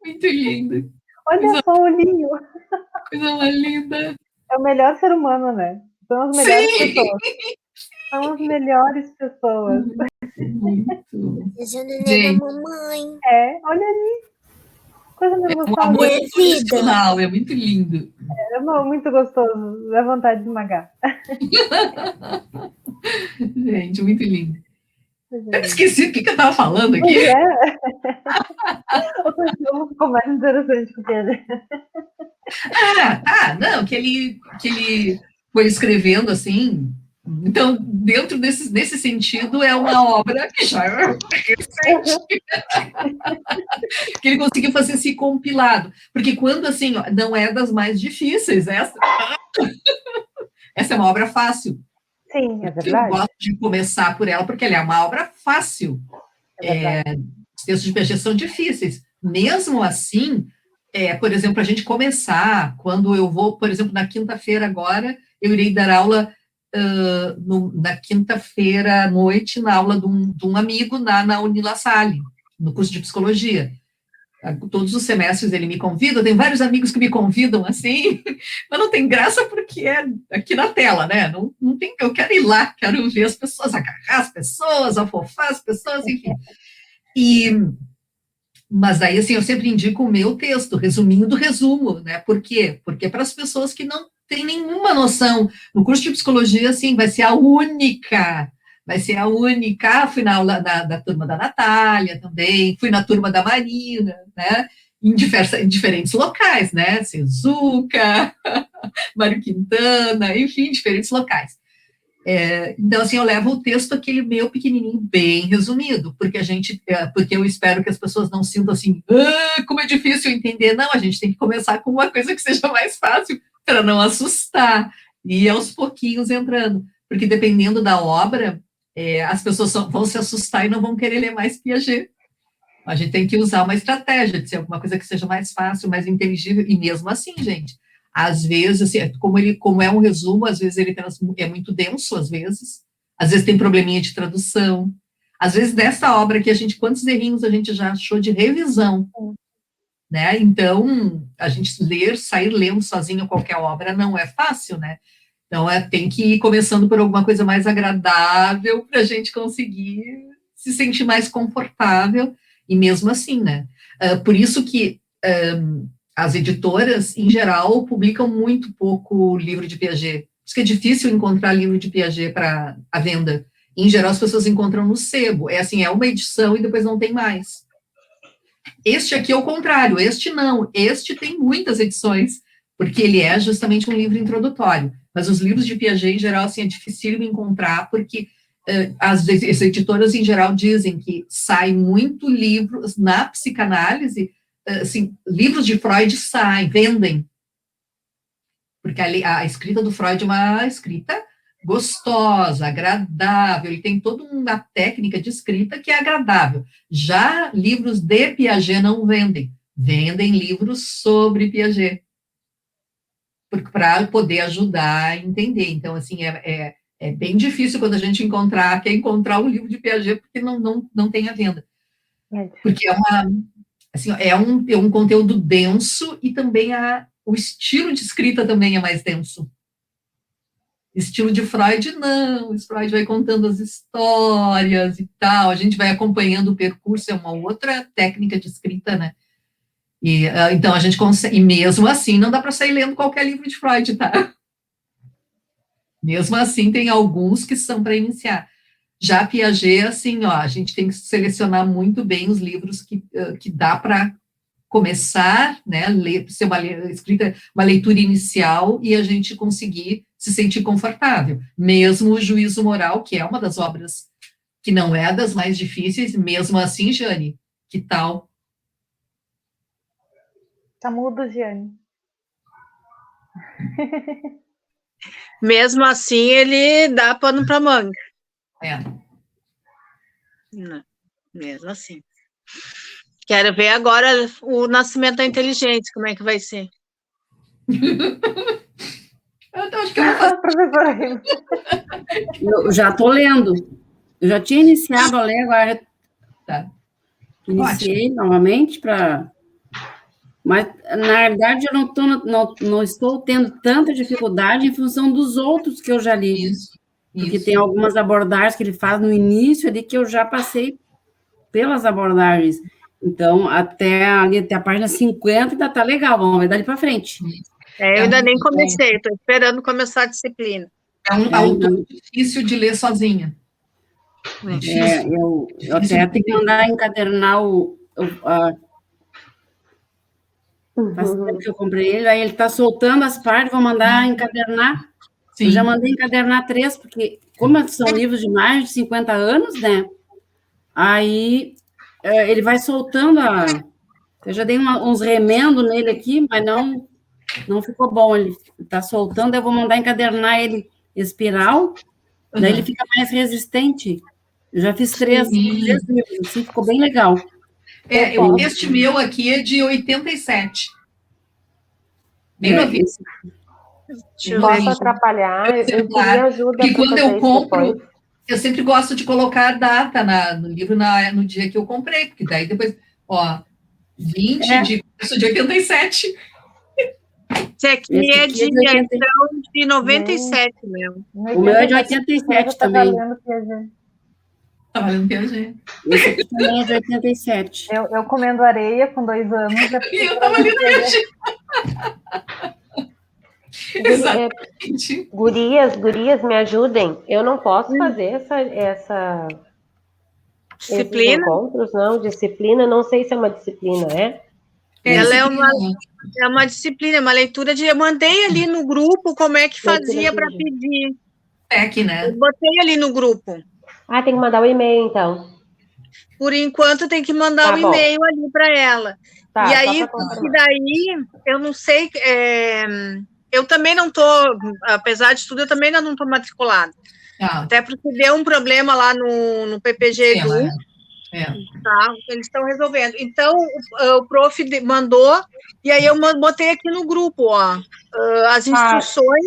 Muito lindo. Olha só o olhinho. Coisa mais linda. É o melhor ser humano, né? São as melhores pessoas. São as melhores pessoas. Muito. Gente, da mamãe. Olha ali. Coisa mais gostosa. Um amor incondicional, é muito lindo. É muito gostoso. Dá vontade de esmagar. Gente, muito lindo. Eu esqueci o que eu estava falando aqui. O cachorro ficou mais interessante que ele. Não, que ele foi escrevendo assim. Então, dentro nesse sentido, é uma obra que já é recente. Que ele conseguiu fazer esse compilado. Porque quando, assim, não é das mais difíceis, essa é uma obra fácil. Sim, é verdade. Eu gosto de começar por ela, porque ela é uma obra fácil. Os textos de Piaget são difíceis. Mesmo assim, por exemplo, a gente começar, quando eu vou, por exemplo, na quinta-feira agora, eu irei dar aula na quinta-feira à noite, na aula de um amigo na Unila Salle, no curso de psicologia. Todos os semestres ele me convida, tem vários amigos que me convidam assim, mas não tem graça porque é aqui na tela, né? Não tem, eu quero ir lá, quero ver as pessoas, agarrar as pessoas, afofar as pessoas, enfim. Mas aí, assim, eu sempre indico o meu texto, resuminho do resumo, né? Por quê? Porque para as pessoas que não têm nenhuma noção, no curso de psicologia, assim, vai ser a única, fui na aula da turma da Natália também, fui na turma da Marina, né? em diferentes locais, né? Sezuca, Mário Quintana, enfim, diferentes locais. Então, assim, eu levo o texto aquele meu pequenininho, bem resumido, porque eu espero que as pessoas não sintam assim, como é difícil entender. Não, a gente tem que começar com uma coisa que seja mais fácil, para não assustar, e aos pouquinhos entrando, porque dependendo da obra, as pessoas vão se assustar e não vão querer ler mais Piaget. A gente tem que usar uma estratégia de ser alguma coisa que seja mais fácil, mais inteligível, e mesmo assim, gente, às vezes, assim, como é um resumo, às vezes ele é muito denso, às vezes tem probleminha de tradução, às vezes dessa obra que quantos errinhos a gente já achou de revisão, né? Então, a gente sair lendo sozinho qualquer obra não é fácil, né? Então, tem que ir começando por alguma coisa mais agradável para a gente conseguir se sentir mais confortável, e mesmo assim, né? Por isso que as editoras, em geral, publicam muito pouco livro de Piaget. Por isso que é difícil encontrar livro de Piaget para a venda. Em geral, as pessoas encontram no sebo. É uma edição e depois não tem mais. Este aqui é o contrário, este não. Este tem muitas edições, porque ele é justamente um livro introdutório. Mas os livros de Piaget, em geral, assim, é difícil encontrar, porque as editoras, em geral, dizem que sai muito livro na psicanálise, assim, livros de Freud vendem, porque a escrita do Freud é uma escrita gostosa, agradável, ele tem toda uma técnica de escrita que é agradável. Já livros de Piaget não vendem livros sobre Piaget, para poder ajudar a entender. Então, assim, é bem difícil quando a gente quer encontrar um livro de Piaget, porque não tem à venda. Porque é um conteúdo denso, e também o estilo de escrita também é mais denso. Estilo de Freud, não. O Freud vai contando as histórias e tal, a gente vai acompanhando o percurso, é uma outra técnica de escrita, né? Então, a gente consegue, e mesmo assim, não dá para sair lendo qualquer livro de Freud, tá? Mesmo assim, tem alguns que são para iniciar. Já Piaget, assim, a gente tem que selecionar muito bem os livros que dá para começar, né, ser uma leitura inicial, e a gente conseguir se sentir confortável. Mesmo o Juízo Moral, que é uma das obras que não é das mais difíceis, mesmo assim, Jane, que tal? Tá mudo, Jane. Mesmo assim, ele dá pano para manga. Não, mesmo assim. Quero ver agora o Nascimento da Inteligência, como é que vai ser. Eu acho que eu vou fazer. Professora, eu já estou lendo. Eu já tinha iniciado a ler, agora iniciei novamente Mas, na verdade, eu não estou tendo tanta dificuldade em função dos outros que eu já li. Isso. Porque tem algumas abordagens que ele faz no início ali que eu já passei pelas abordagens. Então, até a página 50 ainda está legal, vamos ver dali para frente. Eu ainda nem comecei, estou esperando começar a disciplina. É um autor difícil de ler sozinha. Eu até tenho que mandar encadernar faz tempo que eu comprei ele, aí ele está soltando as partes, vou mandar encadernar. Sim. Eu já mandei encadernar 3, porque como são livros de mais de 50 anos, né? Aí ele vai soltando eu já dei uns remendos nele aqui, mas não ficou bom. Ele está soltando, eu vou mandar encadernar ele espiral, daí ele fica mais resistente. Eu já fiz 3 livros, assim, ficou bem legal. Este meu aqui é de 87. Bem novinho. Posso atrapalhar? Eu queria ajuda. Porque quando eu compro, eu sempre gosto de colocar a data no livro no dia que eu comprei, porque daí depois, 20 de março de 87. Esse aqui é de 97 mesmo. O meu é de 87 também. Estava lendo Piaget. Esse aqui também é de 87. Eu comendo areia com 2 anos. E eu estava lendo Piaget. Exatamente. Gurias, me ajudem. Eu não posso fazer essa disciplina? Encontros, não, disciplina, não sei se é uma disciplina, Ela é uma disciplina, uma leitura de... Eu mandei ali no grupo como é que fazia para pedir. PEC, né? Eu botei ali no grupo. Ah, tem que mandar o e-mail, então. Por enquanto, tem que mandar o e-mail ali para ela. Tá, e aí, daí, eu não sei... eu também não estou, apesar de tudo, eu também ainda não estou matriculada. Até porque deu um problema lá no PPG Edu. Tá, eles estão resolvendo. Então, o prof mandou, e aí eu botei aqui no grupo, ó, as instruções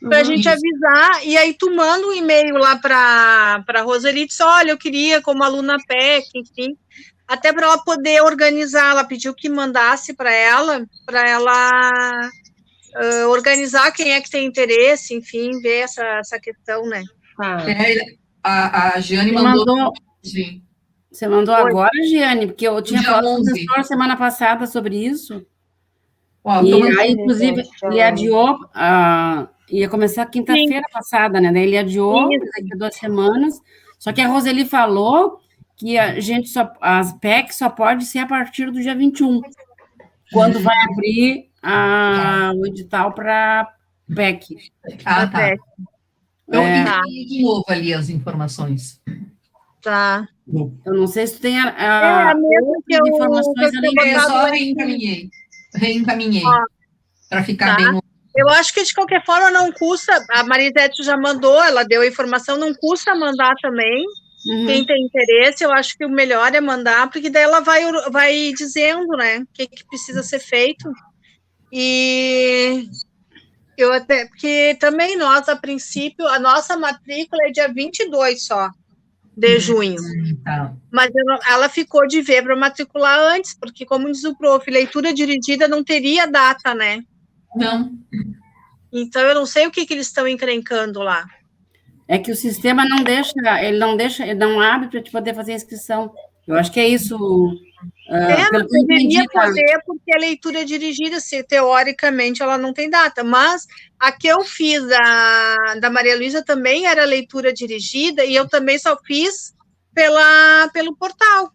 para a gente avisar, e aí tu manda um e-mail lá para a Roseli, diz, olha, eu queria como aluna PEC, enfim, até para ela poder organizar, ela pediu que mandasse para ela organizar quem é que tem interesse, enfim, ver essa questão, né? A Giane mandou... Você mandou agora, Giane? Porque eu tinha falado com o professor semana passada sobre isso. E aí, inclusive, ele adiou, ia começar quinta-feira passada, né? Daí ele adiou, daqui a 2 semanas. Só que a Roseli falou que as PEC só pode ser a partir do dia 21, quando vai abrir o edital para PEC. Tá. Eu entendi de novo ali as informações. Tá. Eu não sei se tu tem mesmo que informações além disso. Eu só reencaminhei para ficar bem. Eu acho que, de qualquer forma, não custa. A Marisete já mandou, ela deu a informação, não custa mandar também. Quem tem interesse, eu acho que o melhor é mandar, porque daí ela vai dizendo, né, o que precisa ser feito. E eu até, porque também nós, a princípio, a nossa matrícula é dia 22 só de junho. Mas ela ficou de ver para matricular antes, porque, como diz o prof, leitura dirigida não teria data, né? Não. Então, eu não sei o que eles estão encrencando lá. É que o sistema não deixa, ele não abre para te poder fazer a inscrição. Eu acho que é isso. Não deveria poder, porque a leitura dirigida, teoricamente, ela não tem data. Mas a que eu fiz da Maria Luísa também era leitura dirigida, e eu também só fiz pelo portal.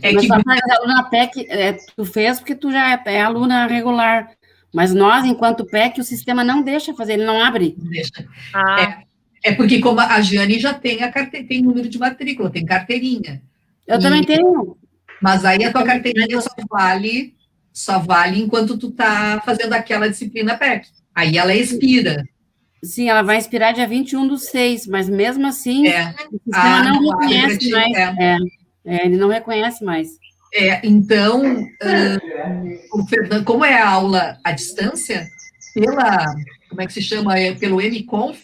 Mas só para aluna PEC, tu fez porque tu já é aluna regular. Mas nós, enquanto PEC, o sistema não deixa fazer, ele não abre. Não deixa. É porque, como a Giane já tem tem número de matrícula, tem carteirinha. Eu também tenho. Mas aí a tua carteirinha só vale enquanto tu tá fazendo aquela disciplina PEC. Aí ela expira. Sim, ela vai expirar dia 21/6, mas mesmo assim, o sistema não reconhece mais. Ele não reconhece mais. Então, o Fernando, como é a aula à distância, como é que se chama? Pelo MConf,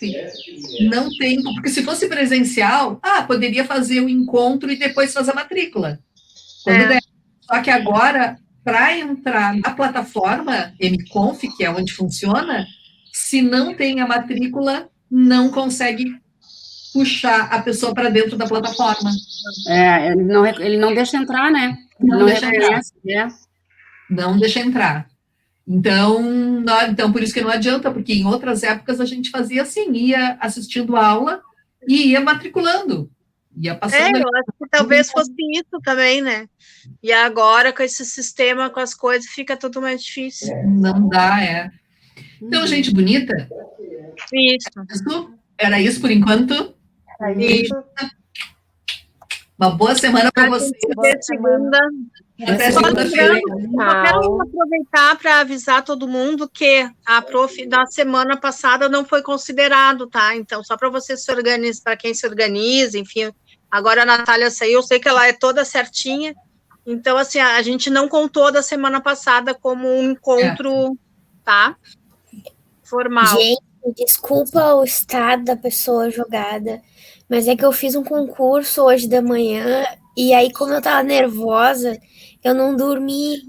não tem, porque se fosse presencial, poderia fazer o encontro e depois fazer a matrícula. Quando der. Só que agora, para entrar na plataforma MConf, que é onde funciona, se não tem a matrícula, não consegue puxar a pessoa para dentro da plataforma. Ele não deixa entrar, né? Não deixa entrar. Não deixa entrar. Então, por isso que não adianta, porque em outras épocas a gente fazia assim, ia assistindo a aula e ia matriculando. Ia passando. Eu acho que talvez fosse isso também, né? E agora, com esse sistema, com as coisas, fica tudo mais difícil. Não dá, Então, gente bonita. Isso. Era isso por enquanto. Isso. Uma boa semana para vocês. Até segunda. Só quero aproveitar para avisar todo mundo que a prof da semana passada não foi considerado, tá? Então, só para você se organizar, para quem se organiza, enfim. Agora a Natália saiu, eu sei que ela é toda certinha. Então, assim, a gente não contou da semana passada como um encontro, tá? Formal. Gente, desculpa o estado da pessoa jogada, mas é que eu fiz um concurso hoje da manhã, e aí, como eu tava nervosa, eu não dormi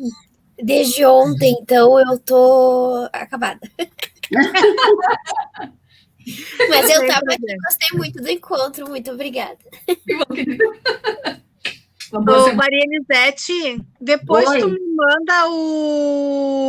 desde ontem, então eu tô acabada. Mas eu tava aqui, gostei muito do encontro, muito obrigada. Maria Elisete, depois tu me manda o